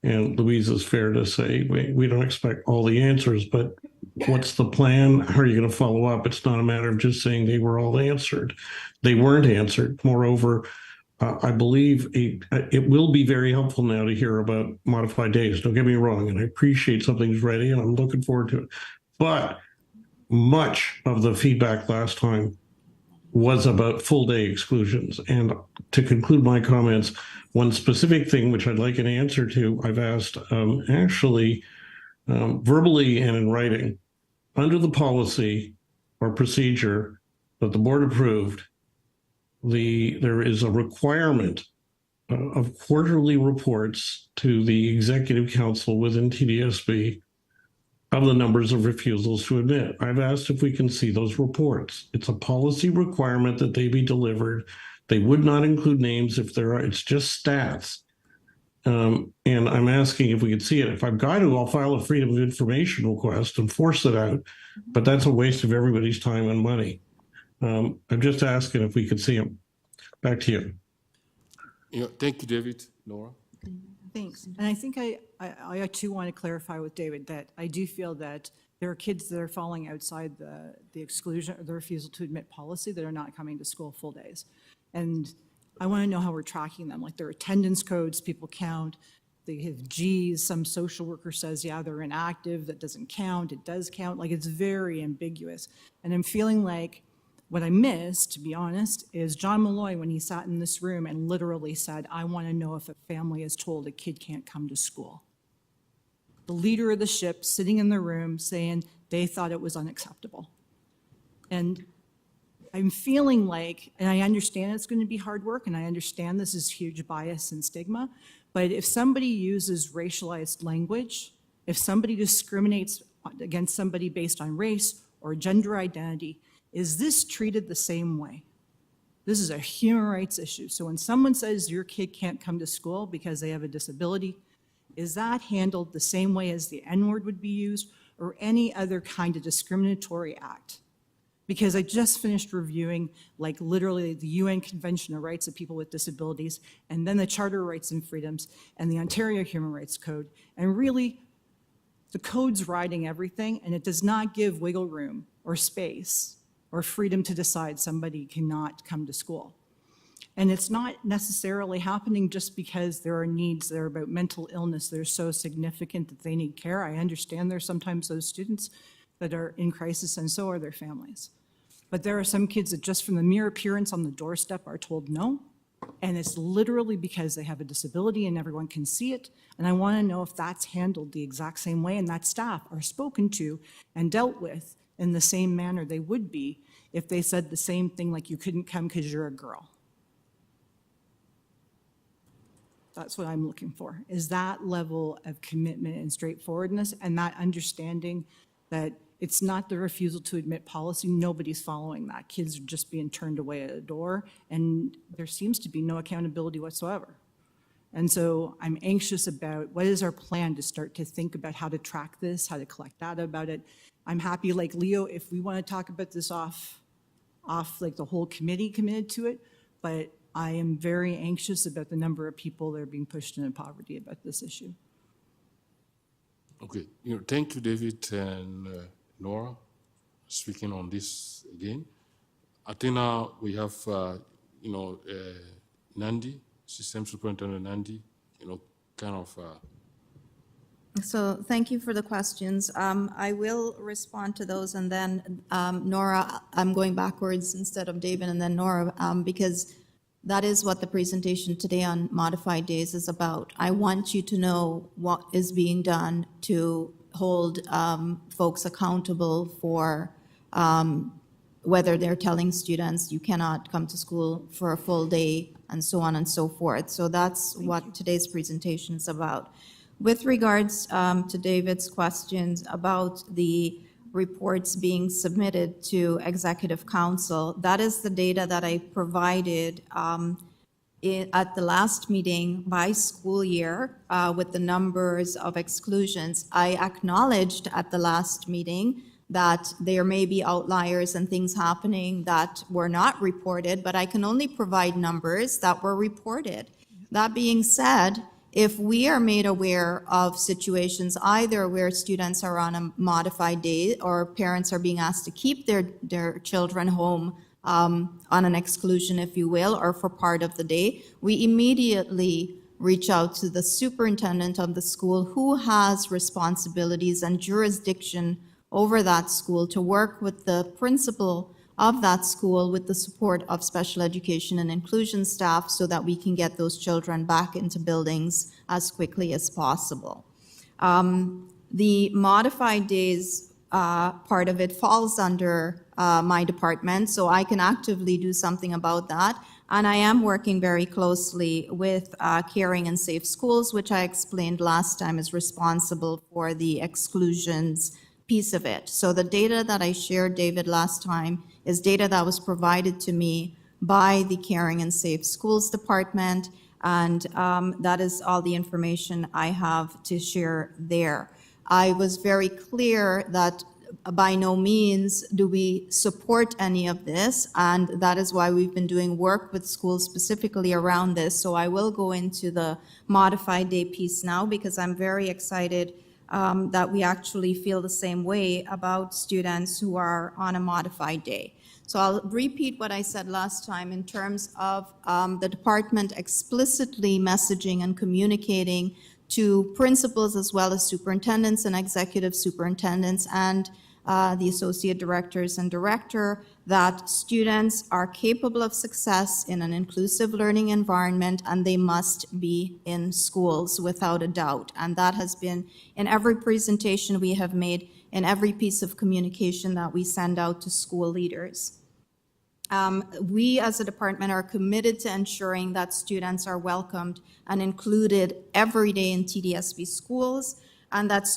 and Louise is fair to say, we don't expect all the answers, but what's the plan? How are you going to follow up? It's not a matter of just saying they were all answered. They weren't answered. Moreover, I believe it will be very helpful now to hear about modified days. Don't get me wrong, and I appreciate something's ready, and I'm looking forward to it. But much of the feedback last time was about full day exclusions. And to conclude my comments, one specific thing which I'd like an answer to, I've asked actually verbally and in writing, under the policy or procedure that the board approved, there is a requirement of quarterly reports to the executive council within TDSB of the numbers of refusals to admit. I've asked if we can see those reports. It's a policy requirement that they be delivered. They would not include names if there are, it's just stats. And I'm asking if we could see it. If I've got to, I'll file a freedom of information request and force it out, but that's a waste of everybody's time and money. I'm just asking if we could see them. Back to you. Thank you, David. Nora? Thanks. And I think I too want to clarify with David that I do feel that there are kids that are falling outside the exclusion or the refusal to admit policy that are not coming to school full days. And I want to know how we're tracking them. Like their attendance codes, people count. They have Gs. Some social worker says, yeah, they're inactive. That doesn't count. It does count. Like it's very ambiguous. And I'm feeling like What I missed, to be honest, is John Malloy when he sat in this room and literally said, I want to know if a family is told a kid can't come to school. The leader of the ship sitting in the room saying they thought it was unacceptable. And I'm feeling like, and I understand it's going to be hard work, and I understand this is huge bias and stigma, but if somebody uses racialized language, if somebody discriminates against somebody based on race or gender identity, is this treated the same way? This is a human rights issue. So when someone says your kid can't come to school because they have a disability, is that handled the same way as the N-word would be used or any other kind of discriminatory act? Because I just finished reviewing like literally the UN Convention of Rights of People with Disabilities and then the Charter of Rights and Freedoms and the Ontario Human Rights Code. And really, the code's riding everything and it does not give wiggle room or space or freedom to decide somebody cannot come to school. And it's not necessarily happening just because there are needs that are about mental illness that are so significant that they need care. I understand there's sometimes those students that are in crisis and so are their families. But there are some kids that just from the mere appearance on the doorstep are told no. And it's literally because they have a disability and everyone can see it. And I want to know if that's handled the exact same way and that staff are spoken to and dealt with in the same manner they would be if they said the same thing like you couldn't come because you're a girl. That's what I'm looking for, is that level of commitment and straightforwardness and that understanding that it's not the refusal to admit policy. Nobody's following that. Kids are just being turned away at a door and there seems to be no accountability whatsoever. And so I'm anxious about what is our plan to start to think about how to track this, how to collect data about it. I'm happy, like Leo, if we want to talk about this off like the whole committee committed to it, but I am very anxious about the number of people that are being pushed into poverty about this issue. Okay, thank you, David and Nora, speaking on this again. I think now we have, Nandi, System Superintendent Nandi, kind of. So thank you for the questions. I will respond to those and then Nora, I'm going backwards instead of David and then Nora because that is what the presentation today on modified days is about. I want you to know what is being done to hold folks accountable for whether they're telling students you cannot come to school for a full day and so on and so forth. So that's what today's presentation is about. With regards to David's questions about the reports being submitted to Executive Council, that is the data that I provided at the last meeting by school year with the numbers of exclusions. I acknowledged at the last meeting that there may be outliers and things happening that were not reported, but I can only provide numbers that were reported. That being said, if we are made aware of situations either where students are on a modified day or parents are being asked to keep their children home on an exclusion, if you will, or for part of the day, we immediately reach out to the superintendent of the school who has responsibilities and jurisdiction over that school to work with the principal of that school with the support of special education and inclusion staff so that we can get those children back into buildings as quickly as possible. The modified days part of it falls under my department, so I can actively do something about that. And I am working very closely with Caring and Safe Schools, which I explained last time is responsible for the exclusions piece of it. So the data that I shared, David, last time is data that was provided to me by the Caring and Safe Schools Department, and that is all the information I have to share there. I was very clear that by no means do we support any of this, and that is why we've been doing work with schools specifically around this. So I will go into the modified day piece now because I'm very excited that we actually feel the same way about students who are on a modified day. So I'll repeat what I said last time in terms of the department explicitly messaging and communicating to principals as well as superintendents and executive superintendents and the associate directors and director, that students are capable of success in an inclusive learning environment and they must be in schools without a doubt. And that has been in every presentation we have made, in every piece of communication that we send out to school leaders. We as a department are committed to ensuring that students are welcomed and included every day in TDSB schools, and that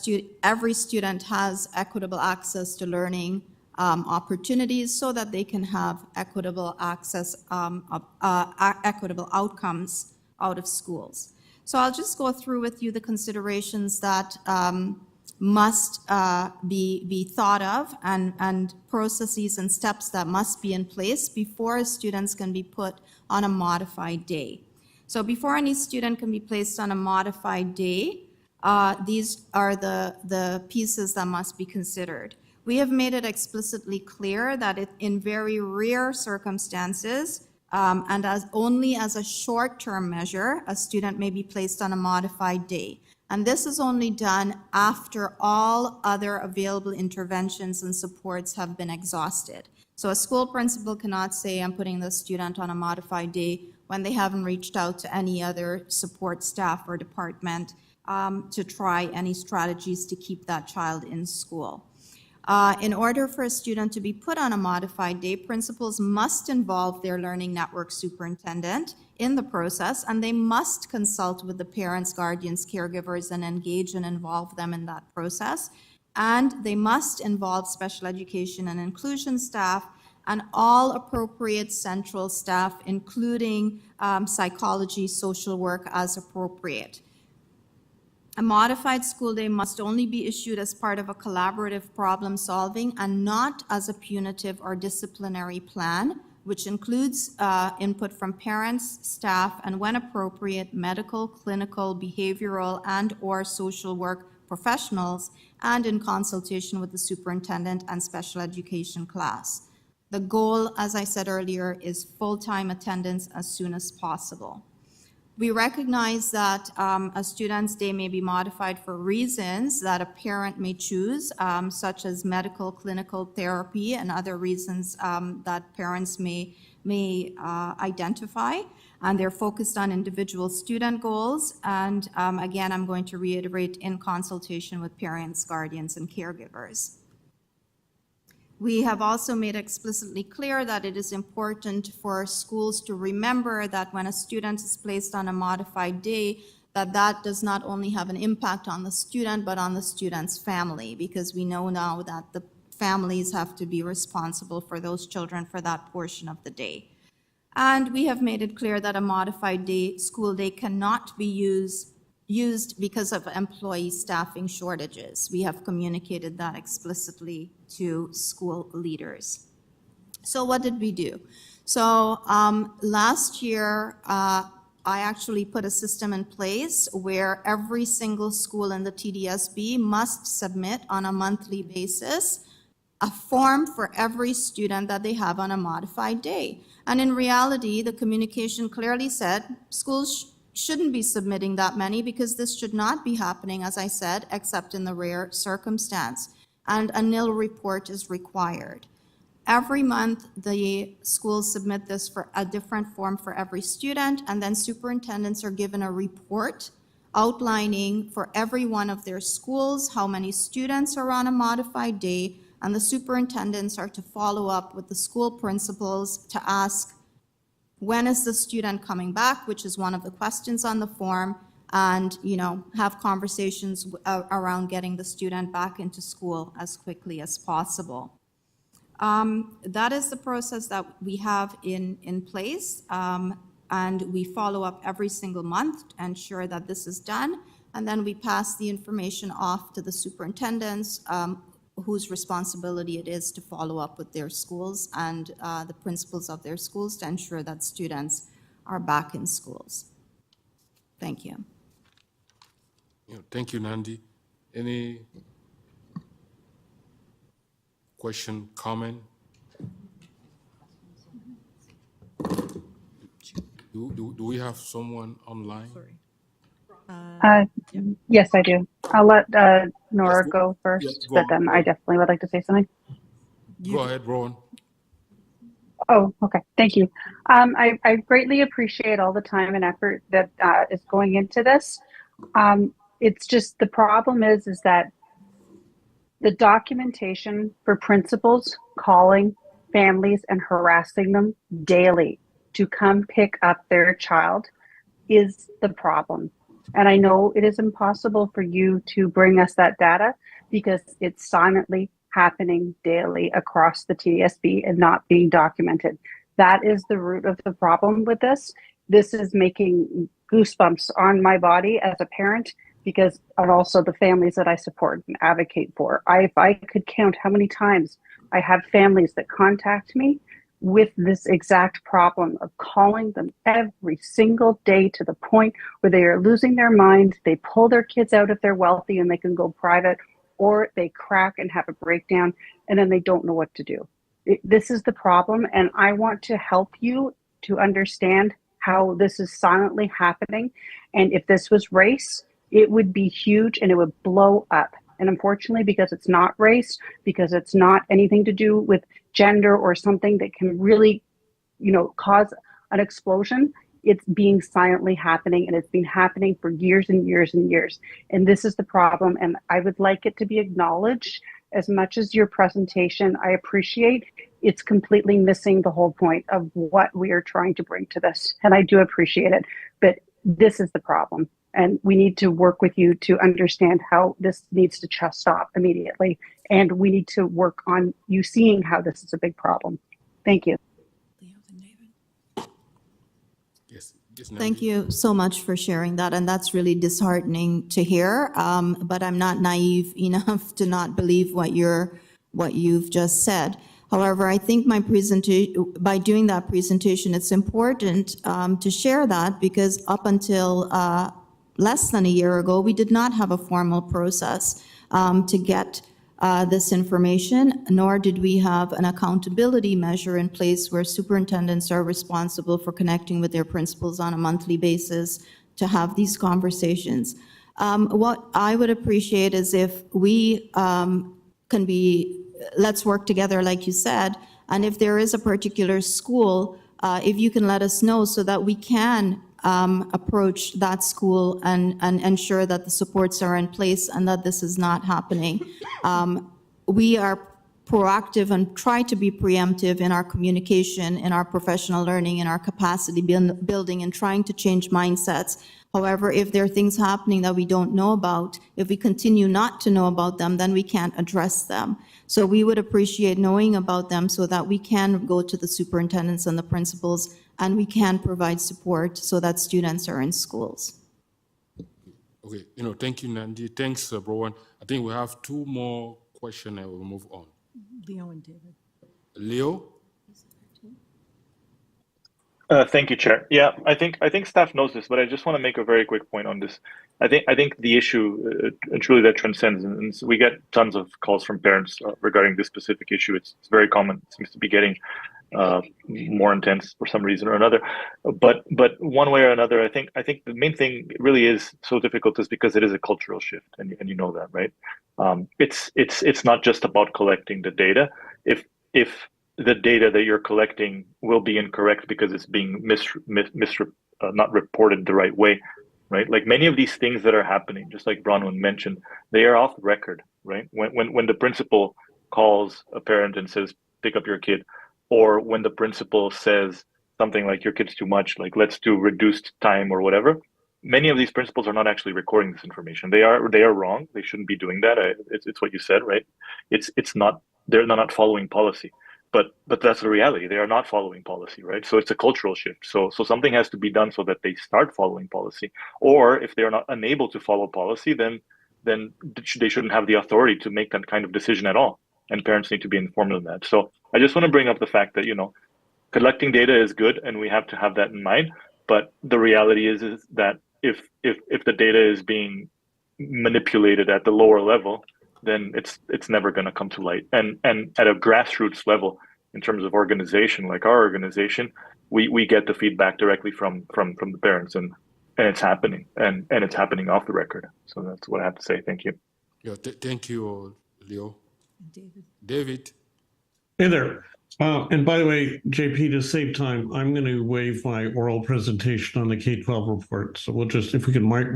every student has equitable access to learning opportunities so that they can have equitable access, equitable outcomes out of schools. So I'll just go through with you the considerations that must be thought of, and processes and steps that must be in place before students can be put on a modified day. So before any student can be placed on a modified day, these are the pieces that must be considered. We have made it explicitly clear that in very rare circumstances, and only as a short-term measure, a student may be placed on a modified day. And this is only done after all other available interventions and supports have been exhausted. So a school principal cannot say, I'm putting the student on a modified day when they haven't reached out to any other support staff or department to try any strategies to keep that child in school. In order for a student to be put on a modified day, principals must involve their learning network superintendent in the process, and they must consult with the parents, guardians, caregivers, and engage and involve them in that process. And they must involve special education and inclusion staff and all appropriate central staff, including psychology, social work as appropriate. A modified school day must only be issued as part of a collaborative problem solving and not as a punitive or disciplinary plan, which includes input from parents, staff, and when appropriate, medical, clinical, behavioral, and/or social work professionals, and in consultation with the superintendent and special education class. The goal, as I said earlier, is full-time attendance as soon as possible. We recognize that a student's day may be modified for reasons that a parent may choose, such as medical, clinical therapy, and other reasons that parents may identify. And they're focused on individual student goals. And again, I'm going to reiterate, in consultation with parents, guardians, and caregivers. We have also made explicitly clear that it is important for schools to remember that when a student is placed on a modified day, that does not only have an impact on the student, but on the student's family, because we know now that the families have to be responsible for those children for that portion of the day. And we have made it clear that a modified day, school day cannot be used because of employee staffing shortages. We have communicated that explicitly to school leaders. So what did we do? So last year, I actually put a system in place where every single school in the TDSB must submit on a monthly basis a form for every student that they have on a modified day. And in reality, the communication clearly said schools shouldn't be submitting that many because this should not be happening, as I said, except in the rare circumstance. And a nil report is required. Every month, the schools submit this for a different form for every student, and then superintendents are given a report outlining for every one of their schools how many students are on a modified day, and the superintendents are to follow up with the school principals to ask, when is the student coming back, which is one of the questions on the form, and have conversations around getting the student back into school as quickly as possible. That is the process that we have in place, and we follow up every single month to ensure that this is done, and then we pass the information off to the superintendents, whose responsibility it is to follow up with their schools and the principals of their schools to ensure that students are back in schools. Thank you. Thank you, Nandi. Any question, comment? Do we have someone online? Yes, I do. I'll let Nora Yes, go yeah, first, go but on, then go I on. definitely would like to say something. Go ahead, Rowan. Oh, okay. Thank you. I greatly appreciate all the time and effort that is going into this. It's just the problem is that the documentation for principals calling families and harassing them daily to come pick up their child is the problem. And I know it is impossible for you to bring us that data because it's silently happening daily across the TDSB and not being documented. That is the root of the problem with this. This is making goosebumps on my body as a parent because of also the families that I support and advocate for. If I could count how many times I have families that contact me with this exact problem of calling them every single day to the point where they are losing their mind. They pull their kids out if they're wealthy and they can go private, or they crack and have a breakdown and then they don't know what to do. This is the problem, and I want to help you to understand how this is silently happening. And if this was race, it would be huge and it would blow up. And unfortunately, because it's not race, because it's not anything to do with gender or something that can really, cause an explosion, it's being silently happening, and it's been happening for years and years and years. And this is the problem. And I would like it to be acknowledged. As much as your presentation I appreciate, it's completely missing the whole point of what we are trying to bring to this. And I do appreciate it, but this is the problem. And we need to work with you to understand how this needs to just stop immediately. And we need to work on you seeing how this is a big problem. Thank you. Yes, Thank you so much for sharing that, and that's really disheartening to hear. But I'm not naive enough to not believe what you've just said. However, I think by doing that presentation, it's important to share that because up until less than a year ago, we did not have a formal process to get this information, nor did we have an accountability measure in place where superintendents are responsible for connecting with their principals on a monthly basis to have these conversations. What I would appreciate is if we let's work together, like you said, and if there is a particular school, if you can let us know so that we can approach that school and ensure that the supports are in place and that this is not happening. We are proactive and try to be preemptive in our communication, in our professional learning, in our capacity building, and trying to change mindsets. However, if there are things happening that we don't know about, if we continue not to know about them, then we can't address them. So we would appreciate knowing about them so that we can go to the superintendents and the principals and we can provide support so that students are in schools. Okay, thank you, Nandi. Thanks, Rowan. I think we have two more questions and we'll move on. Leo and David. Leo? Thank you, Chair. Yeah, I think staff knows this, but I just want to make a very quick point on this. I think the issue truly that transcends, and we get tons of calls from parents regarding this specific issue. It's very common. It seems to be getting more intense for some reason or another. But one way or another, I think the main thing really is so difficult is because it is a cultural shift, and you know that, right? It's not just about collecting the data. If the data that you're collecting will be incorrect because it's being not reported the right way, right? Like many of these things that are happening, just like Bronwyn mentioned, they are off the record, right? When the principal calls a parent and says, pick up your kid, or when the principal says something like your kid's too much, like let's do reduced time or whatever, many of these principals are not actually recording this information. They are wrong. They shouldn't be doing that. It's what you said, right? They're not following policy. But that's the reality. They are not following policy, right? So it's a cultural shift. So something has to be done so that they start following policy. Or if they're not unable to follow policy, then they shouldn't have the authority to make that kind of decision at all. And parents need to be informed of that. So I just want to bring up the fact that collecting data is good, and we have to have that in mind. But the reality is that if the data is being manipulated at the lower level, then it's never going to come to light. And at a grassroots level, in terms of organization, like our organization, we get the feedback directly from the parents, and it's happening, and it's happening off the record. So that's what I have to say. Thank you. Yeah, thank you, Leo. David. David? Hey there. And by the way, JP, to save time, I'm going to waive my oral presentation on the K-12 report. So we'll just, if we can mark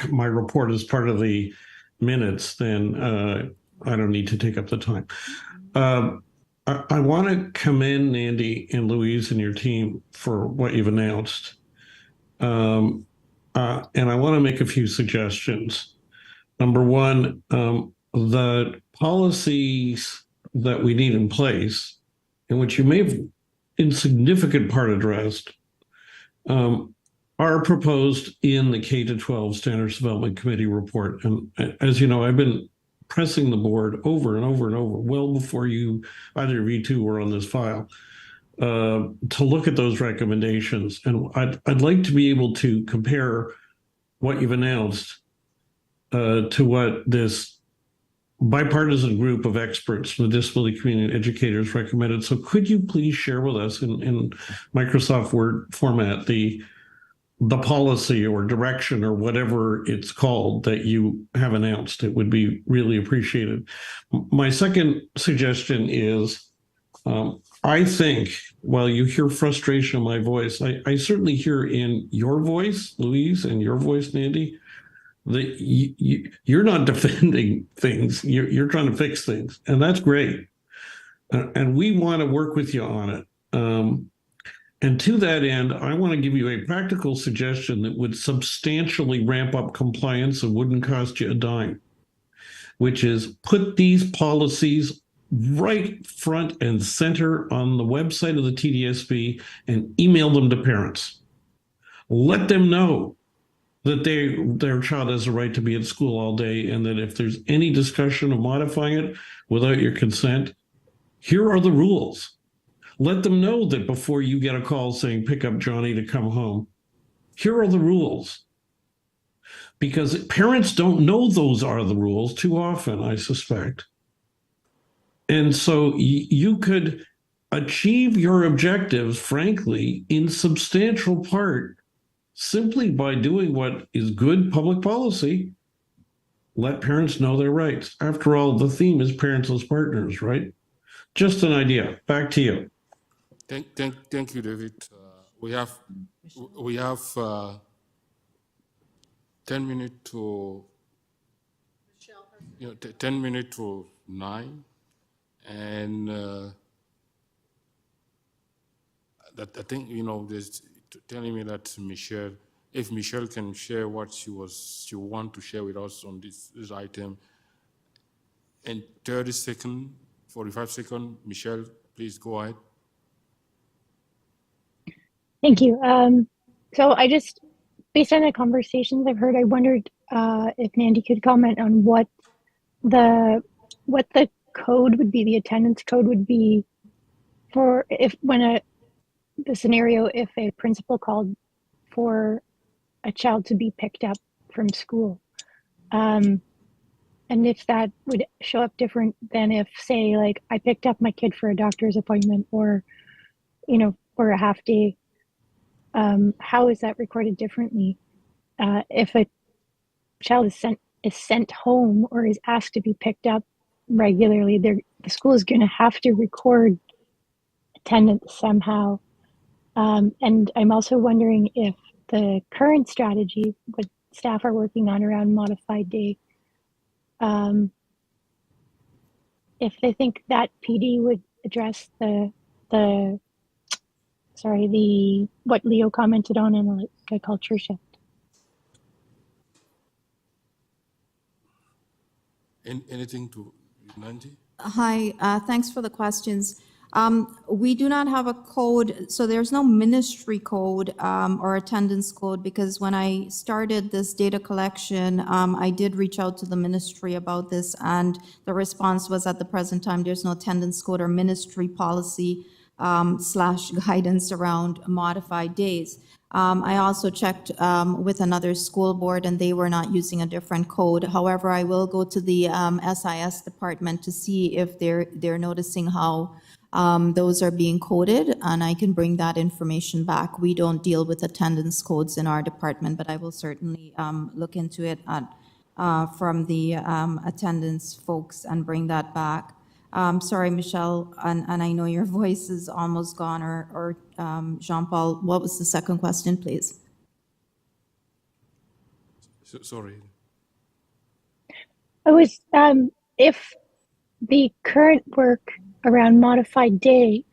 my report as part of the minutes, then I don't need to take up the time. I want to commend Andy and Louise and your team for what you've announced. And I want to make a few suggestions. Number one, the policies that we need in place, and which you may have in significant part addressed, are proposed in the K-12 Standards Development Committee report. And as you know, I've been pressing the board over and over and over, well before either of you two were on this file, to look at those recommendations. And I'd like to be able to compare what you've announced to what this bipartisan group of experts from the disability community and educators recommended. So could you please share with us in Microsoft Word format the policy or direction or whatever it's called that you have announced? It would be really appreciated. My second suggestion is, I think while you hear frustration in my voice, I certainly hear in your voice, Louise, and your voice, Nandy, that you're not defending things. You're trying to fix things, and that's great. And we want to work with you on it. And to that end, I want to give you a practical suggestion that would substantially ramp up compliance and wouldn't cost you a dime, which is put these policies right front and center on the website of the TDSB and email them to parents. Let them know that their child has a right to be at school all day, and that if there's any discussion of modifying it without your consent, here are the rules. Let them know that before you get a call saying, pick up Johnny to come home, here are the rules. Because parents don't know those are the rules too often, I suspect. And so you could achieve your objectives, frankly, in substantial part, simply by doing what is good public policy. Let parents know their rights. After all, the theme is parents as partners, right? Just an idea. Back to you. Thank you, David. We have 10 minutes to 10 minutes to 9, and that I think there's telling me that Michelle, if Michelle can share what she want to share with us on this item in 30 seconds, 45 seconds. Michelle, please go ahead. Thank you. So I just, based on the conversations I've heard, I wondered if Nandy could comment on what the code would be, the attendance code would be for the scenario if a principal called for a child to be picked up from school. And if that would show up different than if, say, like I picked up my kid for a doctor's appointment or, for a half day. How is that recorded differently? If a child is sent home or is asked to be picked up regularly, the school is going to have to record attendance somehow. And I'm also wondering if the current strategy, what staff are working on around modified day, if they think that PD would address what Leo commented on in the culture shift. Anything to Nandy? Hi, thanks for the questions. We do not have a code, so there's no ministry code or attendance code, because when I started this data collection, I did reach out to the ministry about this, and the response was at the present time, there's no attendance code or ministry policy / guidance around modified days. I also checked with another school board, and they were not using a different code. However, I will go to the SIS department to see if they're noticing how those are being coded, and I can bring that information back. We don't deal with attendance codes in our department, but I will certainly look into it at from the attendance folks and bring that back. Sorry, Michelle, and I know your voice is almost gone, or Jean-Paul, what was the second question, please? Sorry. I was, if the current work around modified day,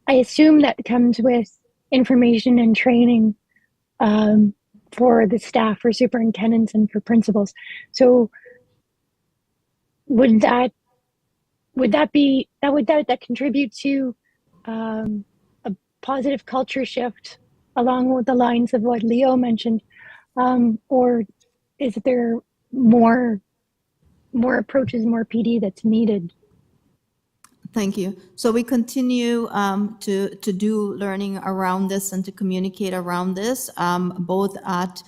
I assume that comes with information and training for the staff, for superintendents, and for principals. So would that contribute to a positive culture shift along with the lines of what Leo mentioned, or is there more approaches, more PD that's needed? Thank you. So we continue to do learning around this and to communicate around this, both at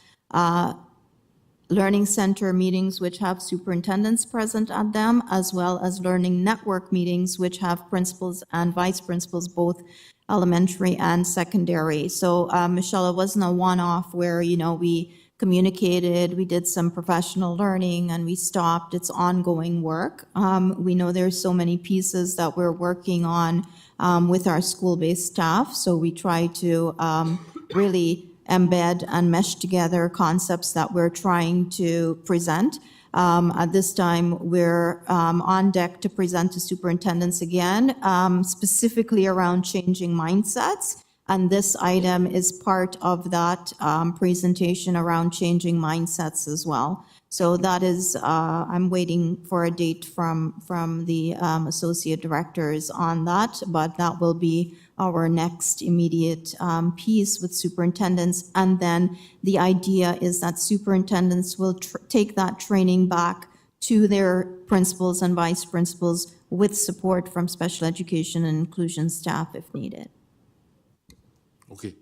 learning center meetings which have superintendents present at them, as well as learning network meetings which have principals and vice principals, both elementary and secondary. So Michelle, it wasn't a one-off where, we communicated, we did some professional learning, and we stopped. It's ongoing work. We know there's so many pieces that we're working on with our school-based staff, so we try to really embed and mesh together concepts that we're trying to present. At this time, we're on deck to present to superintendents again, specifically around changing mindsets. And this item is part of that presentation around changing mindsets as well. So that is, I'm waiting for a date from the associate directors on that, but that will be our next immediate piece with superintendents. And then the idea is that superintendents will take that training back to their principals and vice principals with support from special education and inclusion staff if needed. Okay.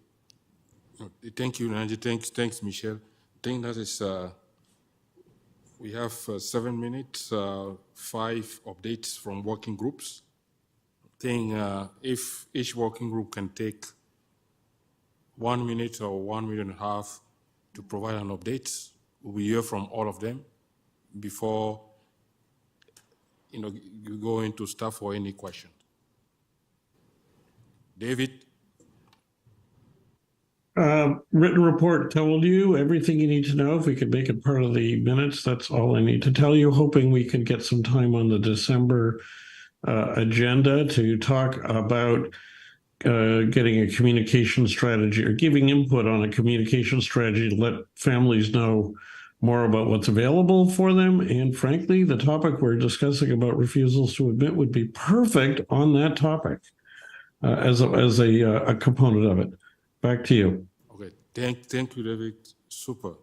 Thank you, Nancy. Thanks, Michelle. I think that is, we have 7 minutes, 5 updates from working groups. I think if each working group can take 1 minute or 1.5 minutes to provide an update, we hear from all of them before you go into staff or any question. David? Written report told you everything you need to know. If we could make it part of the minutes, that's all I need to tell you. Hoping we can get some time on the December agenda to talk about getting a communication strategy or giving input on a communication strategy to let families know more about what's available for them. And frankly, the topic we're discussing about refusals to admit would be perfect on that topic as a component of it. Back to you. Okay, thank you, David. Super.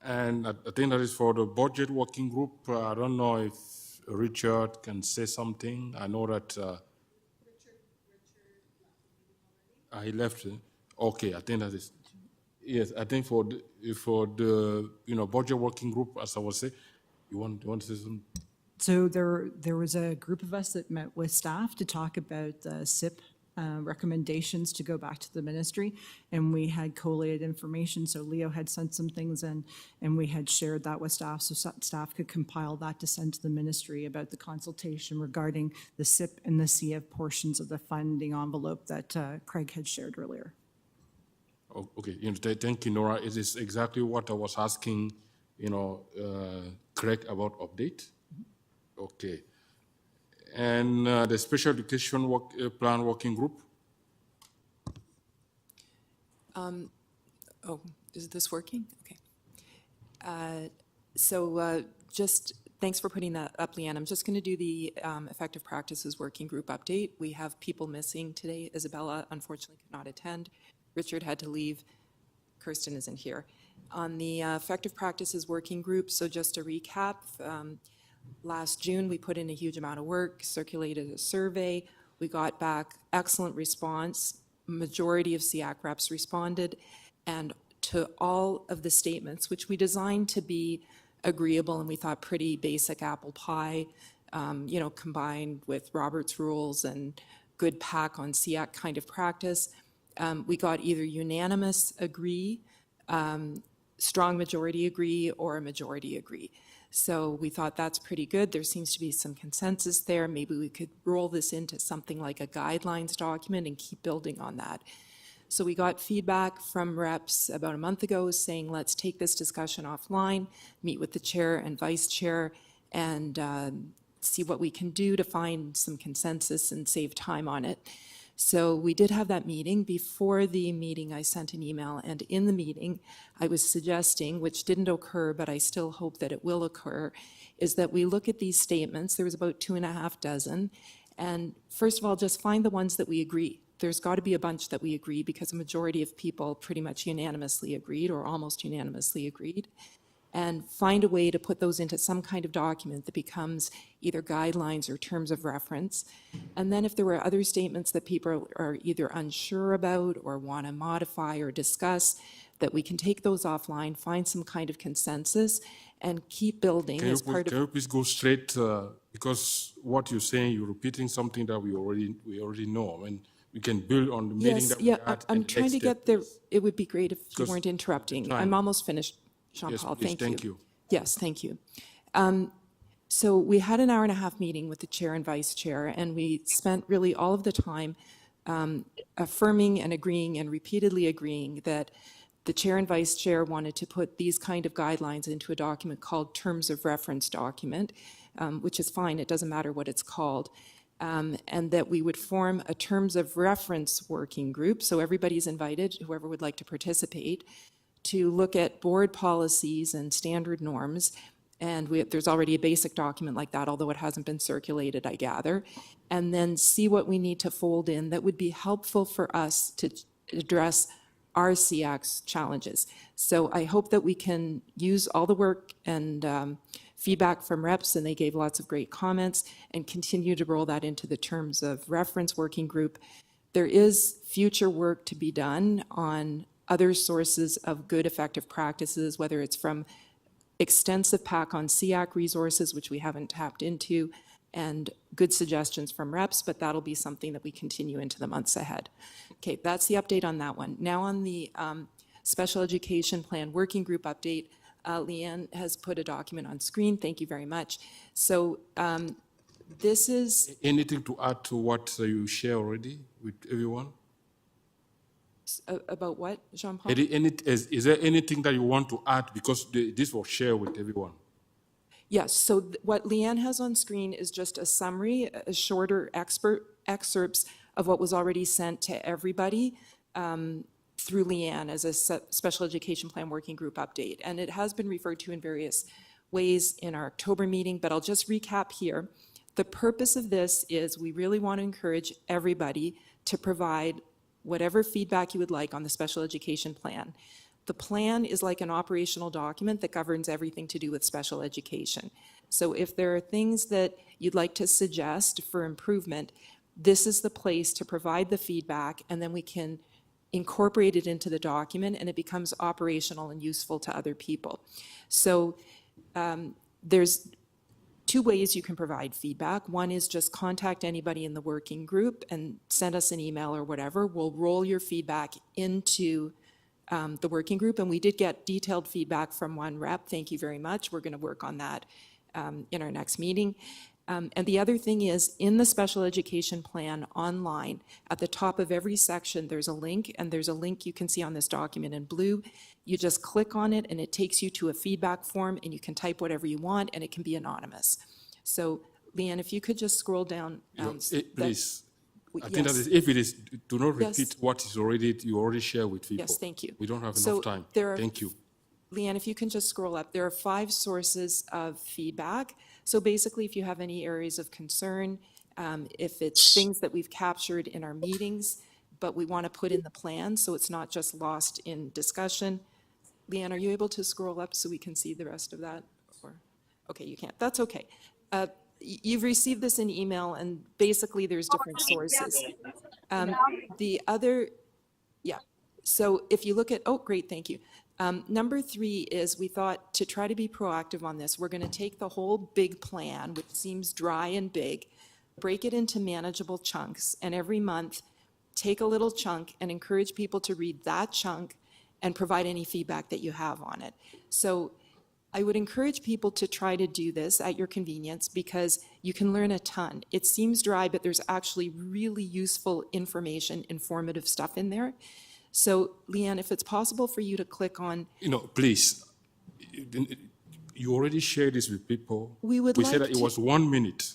And I think that is for the budget working group. I don't know if Richard can say something. I know that he left. Okay, I think that is. Yes, I think for the budget working group, as I was saying, you want to say something? So there was a group of us that met with staff to talk about the SIP recommendations to go back to the ministry, and we had collated information. So Leo had sent some things in, and we had shared that with staff, so staff could compile that to send to the ministry about the consultation regarding the SIP and the CF portions of the funding envelope that Craig had shared earlier. Oh, okay, thank you, Nora. It is exactly what I was asking, Craig about update. Okay. And the special education plan working group? Is this working? Okay. So just thanks for putting that up, Leanne. I'm just going to do the effective practices working group update. We have people missing today. Isabella, unfortunately, could not attend. Richard had to leave. Kirsten isn't here. On the effective practices working group, so just to recap, last June, we put in a huge amount of work, circulated a survey. We got back excellent response. Majority of SEAC reps responded, and to all of the statements, which we designed to be agreeable and we thought pretty basic apple pie, combined with Robert's rules and good pack on SEAC kind of practice. We got either unanimous agree strong majority agree or a majority agree. So we thought that's pretty good. There seems to be some consensus there. Maybe we could roll this into something like a guidelines document and keep building on that. So we got feedback from reps about a month ago saying, let's take this discussion offline, meet with the chair and vice chair, and see what we can do to find some consensus and save time on it. So we did have that meeting. Before the meeting, I sent an email, and in the meeting, I was suggesting, which didn't occur, but I still hope that it will occur, is that we look at these statements. There was about 2.5 dozen, and first of all, just find the ones that we agree. There's got to be a bunch that we agree because a majority of people pretty much unanimously agreed or almost unanimously agreed, and find a way to put those into some kind of document that becomes either guidelines or terms of reference. And then if there were other statements that people are either unsure about or want to modify or discuss, that we can take those offline, find some kind of consensus, and keep building as part of... Can you please go straight, because what you're saying, you're repeating something that we already know. I mean, we can build on the meeting that we had. I'm trying to get there. It would be great if you weren't interrupting. I'm almost finished, Jean-Paul. Yes, thank you. you. Yes, thank you. So we had an 1.5-hour meeting with the chair and vice chair, and we spent really all of the time affirming and agreeing and repeatedly agreeing that the chair and vice chair wanted to put these kind of guidelines into a document called Terms of Reference document, which is fine. It doesn't matter what it's called. And that we would form a Terms of Reference working group. So everybody's invited, whoever would like to participate, to look at board policies and standard norms. And there's already a basic document like that, although it hasn't been circulated, I gather. And then see what we need to fold in that would be helpful for us to address our CX challenges. So I hope that we can use all the work and feedback from reps, and they gave lots of great comments, and continue to roll that into the Terms of Reference working group. There is future work to be done on other sources of good, effective practices, whether it's from extensive PAC on CAC resources, which we haven't tapped into, and good suggestions from reps, but that'll be something that we continue into the months ahead. Okay, that's the update on that one. Now on the Special Education Plan Working Group update, Leanne has put a document on screen. Thank you very much. So this is... Anything to add to what you share already with everyone? About what, Jean-Paul? Is there anything that you want to add? Because this was shared with everyone. Yes, so what Leanne has on screen is just a summary, a shorter excerpts of what was already sent to everybody through Leanne as a Special Education Plan Working Group update. And it has been referred to in various ways in our October meeting, but I'll just recap here. The purpose of this is we really want to encourage everybody to provide whatever feedback you would like on the special education plan. The plan is like an operational document that governs everything to do with special education. So if there are things that you'd like to suggest for improvement, this is the place to provide the feedback, and then we can incorporate it into the document, and it becomes operational and useful to other people. So there's two ways you can provide feedback. One is just contact anybody in the working group and send us an email or whatever. We'll roll your feedback into the working group, and we did get detailed feedback from one rep. Thank you very much. We're going to work on that in our next meeting. And the other thing is, in the special education plan online, at the top of every section, there's a link, and there's a link you can see on this document in blue. You just click on it, and it takes you to a feedback form, and you can type whatever you want, and it can be anonymous. So, Leanne, if you could just scroll down. Please. I think that is, if it is, do not repeat what is you already shared with people. Yes, thank you. We don't have enough time. Thank you. Leanne, if you can just scroll up, there are 5 sources of feedback. So basically, if you have any areas of concern, if it's things that we've captured in our meetings, but we want to put in the plan so it's not just lost in discussion. Leanne, are you able to scroll up so we can see the rest of that? Or, okay, you can't. That's okay. You've received this in email, and basically there's different sources. The other, yeah. So if you look at, oh, great, thank you. Number 3 is we thought to try to be proactive on this, we're going to take the whole big plan, which seems dry and big, break it into manageable chunks, and every month take a little chunk and encourage people to read that chunk and provide any feedback that you have on it. So I would encourage people to try to do this at your convenience because you can learn a ton. It seems dry, but there's actually really useful information, informative stuff in there. So, Leanne, if it's possible for you to click on... Please, you already shared this with people. We said that it was 1 minute.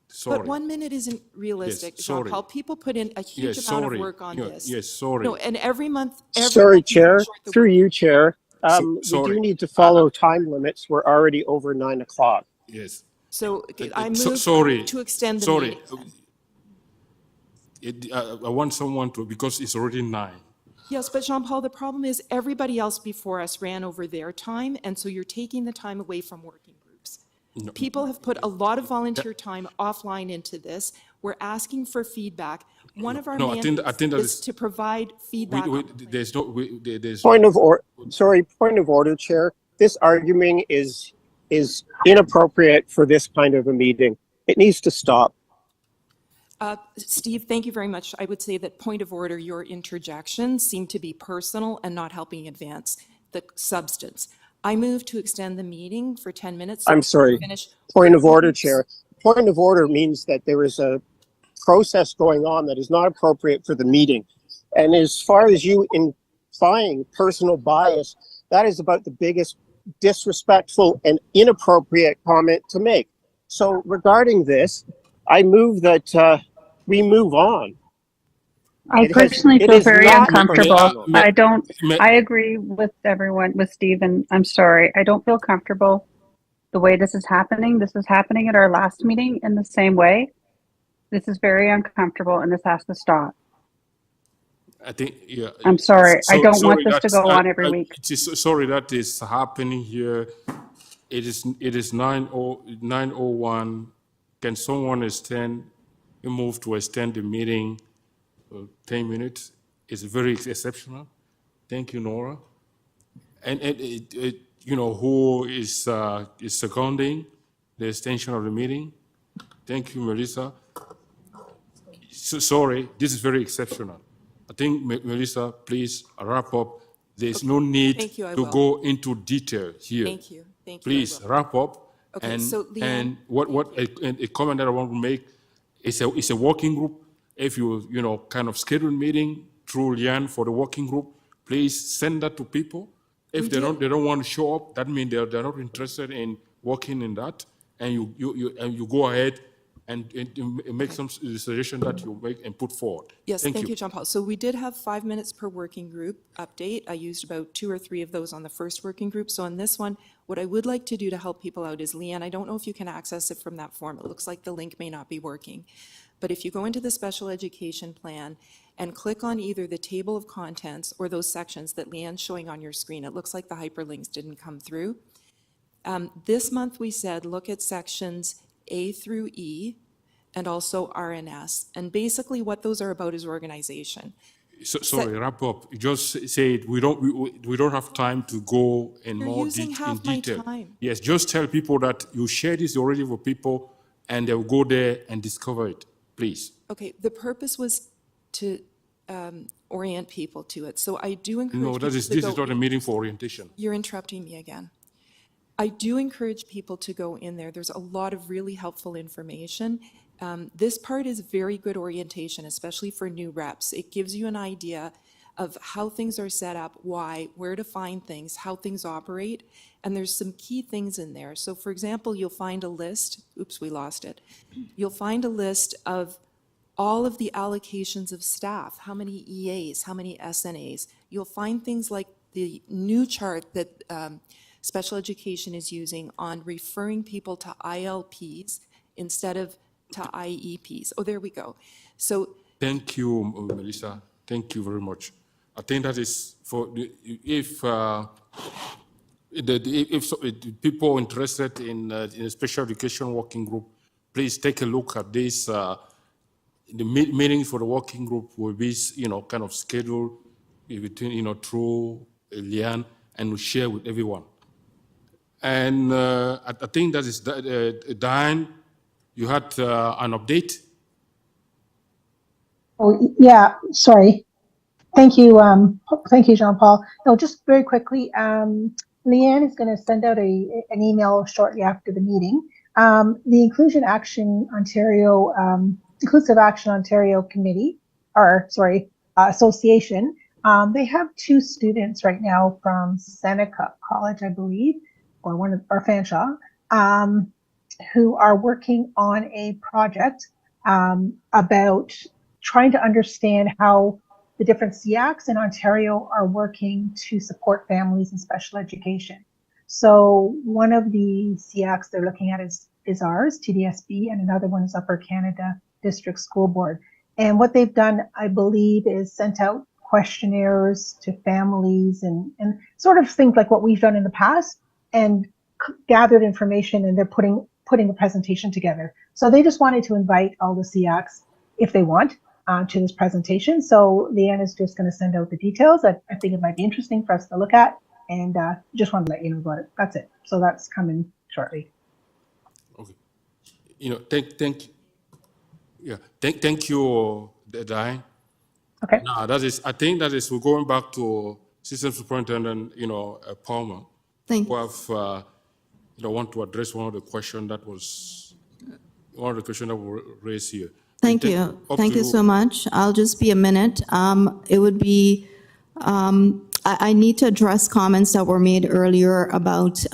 Sorry. But 1 minute isn't realistic, Yes, sorry. Jean-Paul. People put in a huge amount of work on this. Yes, sorry. No, and every month... Sorry, Chair. Through you, Chair. We sorry. do need to follow time limits. We're already over 9 o'clock. Yes. So I move to extend the meeting. I want someone to, because it's already 9. Yes, but Jean-Paul, the problem is everybody else before us ran over their time, and so you're taking the time away from working groups. No. People have put a lot of volunteer time offline into this. We're asking for feedback. One of our mandates is to provide feedback. There's Point of order, Chair. This argument is inappropriate for this kind of a meeting. It needs to stop. Steve, thank you very much. I would say that point of order, your interjections seem to be personal and not helping advance the substance. I move to extend the meeting for 10 minutes. I'm sorry. Point of order, Chair. Point of order means that there is a process going on that is not appropriate for the meeting. And as far as you implying personal bias, that is about the biggest disrespectful and inappropriate comment to make. So regarding this, I move that we move on. I personally feel very uncomfortable. I agree with everyone, with Steve, and I'm sorry. I don't feel comfortable the way this is happening. This was happening at our last meeting in the same way. This is very uncomfortable and this has to stop. I think, yeah. I'm sorry. I don't want this to go on every week. Sorry that is happening here. It is 9:01. Can someone move to extend the meeting 10 minutes? It's very exceptional. Thank you, Nora. And who is seconding the extension of the meeting? Thank you, Melissa. So, sorry, this is very exceptional. I think, Melissa, please wrap up. There's no need to go into detail here. Thank you. Please wrap up. Okay, and, so Leanne, a comment that I want to make is a working group. If you kind of schedule a meeting through Leanne for the working group, please send that to people. If they don't want to show up, that means they're not interested in working in that, and you go ahead and make some suggestion that you make and put forward. Yes, thank you, Jean-Paul. So we did have 5 minutes per working group update. I used about 2 or 3 of those on the first working group. So on this one, what I would like to do to help people out is, Leanne, I don't know if you can access it from that form. It looks like the link may not be working. But if you go into the special education plan and click on either the table of contents or those sections that Leanne's showing on your screen, it looks like the hyperlinks didn't come through. This month we said look at sections A through E and also RNS. And basically what those are about is organization. Sorry, wrap up. You just said we don't have time to go in more in detail. Yes, just tell people that you share this already with people and they'll go there and discover it, please. Okay, the purpose was to orient people to it. So I do encourage people this is not a meeting for orientation. You're interrupting me again. I do encourage people to go in there. There's a lot of really helpful information. This part is very good orientation, especially for new reps. It gives you an idea of how things are set up, why, where to find things, how things operate, and there's some key things in there. So for example, you'll find a list, oops, we lost it. You'll find a list of all of the allocations of staff, how many EAs, how many SNAs. You'll find things like the new chart that special education is using on referring people to ILPs instead of to IEPs. Oh, there we go. So thank you, Melissa. Thank you very much. I think that is for if people interested in a special education working group, please take a look at this. The meeting for the working group will be, kind of scheduled between, through Leanne, and we'll share with everyone. And I think that is Diane. You had an update? Oh, yeah, sorry. Thank you, Jean-Paul. No, just very quickly, Leanne is going to send out an email shortly after the meeting. The Inclusive Action Ontario Committee, Association, they have 2 students right now from Seneca College, I believe, or Fanshawe, who are working on a project about trying to understand how the different SEACs in Ontario are working to support families in special education. So one of the SEACs they're looking at is ours, TDSB, and another one is Upper Canada District School Board. And what they've done, I believe, is sent out questionnaires to families and sort of things like what we've done in the past, and gathered information, and they're putting a presentation together. So they just wanted to invite all the SEACs, if they want, to this presentation. So Leanne is just going to send out the details. I think it might be interesting for us to look at, and just wanted to let you know about it. That's it. So that's coming shortly. Okay. Thank you, Diane. Okay. Now I think we're going back to System Superintendent, Palmer. Thank you. Who have, want to address one of the questions that were raised here. Thank you. Thank you so much. I'll just be a minute. It would be, I need to address comments that were made earlier about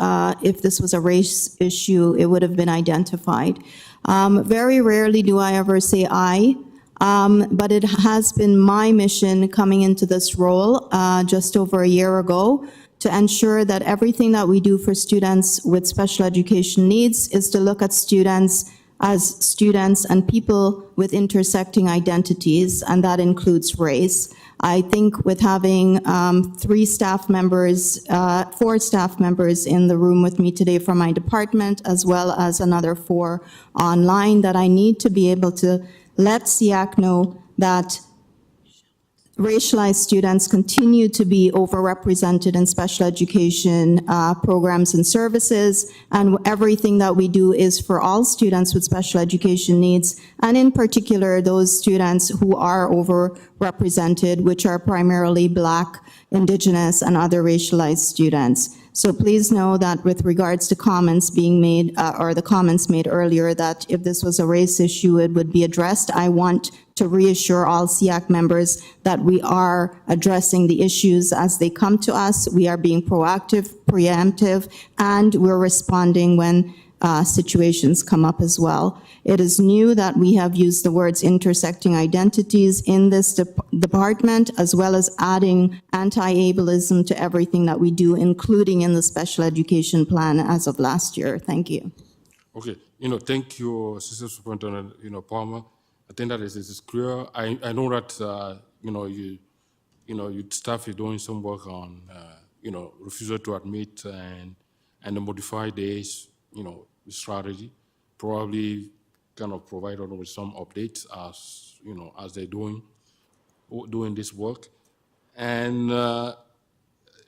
if this was a race issue, it would have been identified. Very rarely do I ever say I, but it has been my mission coming into this role just over a year ago to ensure that everything that we do for students with special education needs is to look at students as students and people with intersecting identities, and that includes race. I think with having 4 staff members in the room with me today from my department, as well as another 4 online, that I need to be able to let SEAC know that racialized students continue to be overrepresented in special education programs and services, and everything that we do is for all students with special education needs, and in particular those students who are overrepresented, which are primarily Black, Indigenous, and other racialized students. So please know that with regards to comments being made, or the comments made earlier, that if this was a race issue, it would be addressed. I want to reassure all SEAC members that we are addressing the issues as they come to us. We are being proactive, preemptive, and we're responding when situations come up as well. It is new that we have used the words intersecting identities in this department, as well as adding anti-ableism to everything that we do, including in the special education plan as of last year. Thank you. Okay, thank you, Assistant Superintendent, Palmer. I think that is clear. I know that, your staff is doing some work on, refusal to admit and the modified days, strategy, probably kind of provide us with some updates as they're doing this work. And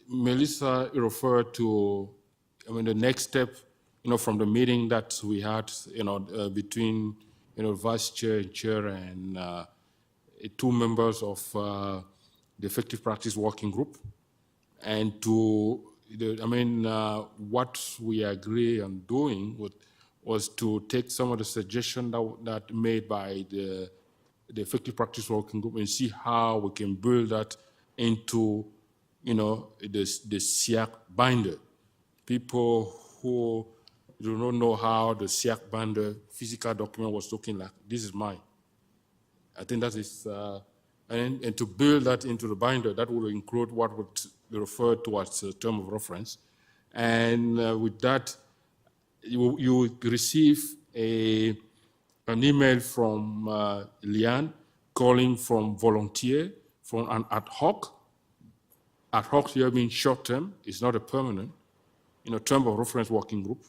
Melissa referred to, the next step, from the meeting that we had, between, vice chair and chair and 2 members of the effective practice working group, and what we agree on doing was to take some of the suggestions that made by the effective practice working group and see how we can build that into, the SEAC binder. People who do not know how the SEAC binder physical document was looking like, this is mine. I think that is, and to build that into the binder, that will include what would be referred to as a term of reference. And with that, you will receive an email from Leanne calling from volunteer, from an ad hoc. Ad hoc here means short term, it's not a permanent, term of reference working group.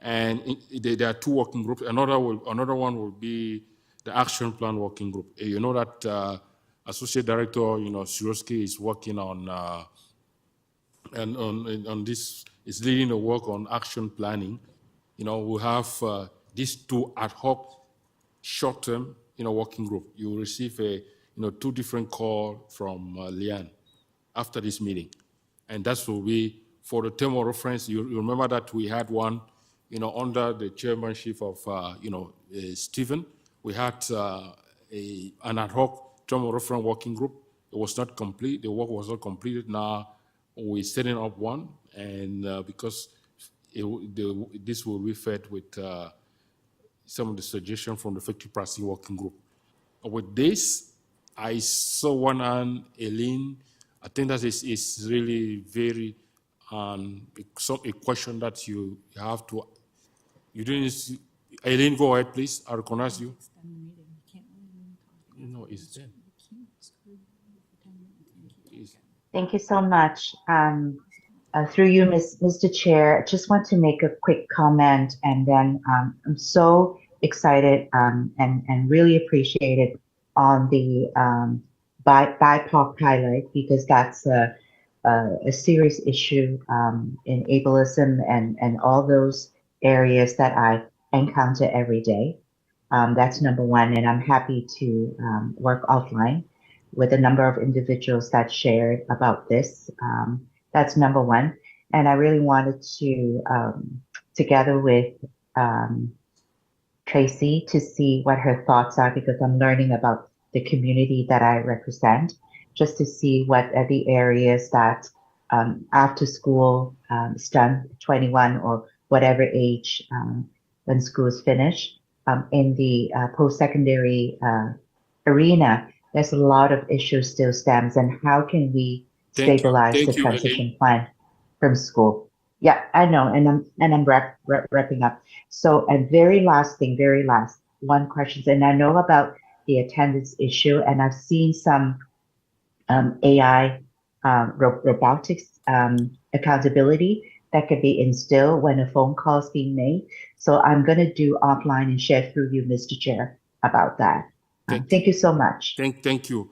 And there are 2 working groups. Another one will be the action plan working group. You know that Associate Director, Sirosky is working on this, is leading the work on action planning. We have these 2 ad hoc short-term, working group. You will receive a 2 different calls from Lian after this meeting. And that will be for the term of reference. You remember that we had one, under the chairmanship of, Stephen. We had an ad hoc term of reference working group. It was not complete. The work was not completed. Now we're setting up one, and because this will be fed with some of the suggestions from the effective pricing working group. With this, I saw one on Eileen. I think that is really very a question that you have to. You didn't. Eileen, go ahead, please. I recognize you. No, it's there. Thank you so much. Through you, Mr. Chair, I just want to make a quick comment, and then I'm so excited and really appreciated on the BIPOC highlight, because that's a serious issue in ableism and all those areas that I encounter every day. That's number one, and I'm happy to work offline with a number of individuals that shared about this. That's number one. And I really wanted to, together with Tracy, to see what her thoughts are, because I'm learning about the community that I represent, just to see what are the areas that after school is done, 21 or whatever age when school is finished, in the post-secondary arena, there's a lot of issues still stems, and how can we stabilize the transition plan from school? Yeah, I know, and I'm wrapping up. So, a very last one question, and I know about the attendance issue, and I've seen some AI robotics accountability that could be instilled when a phone call is being made. So I'm going to do offline and share through you, Mr. Chair, about that. Thank you so much. Thank you.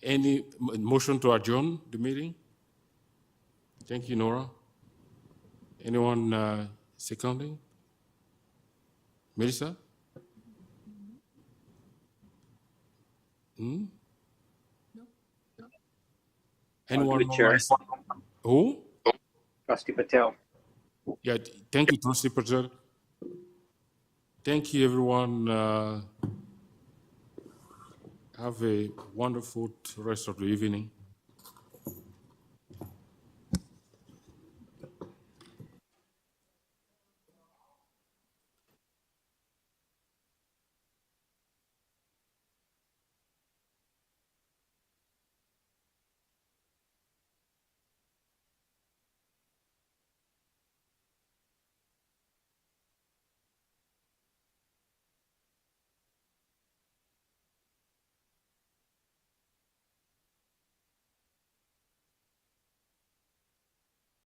Any motion to adjourn the meeting? Thank you, Nora. Anyone seconding? Melissa? No. Anyone? Who? Trustee Patel. Yeah, thank you, Trustee Patel. Thank you, everyone. Have a wonderful rest of the evening.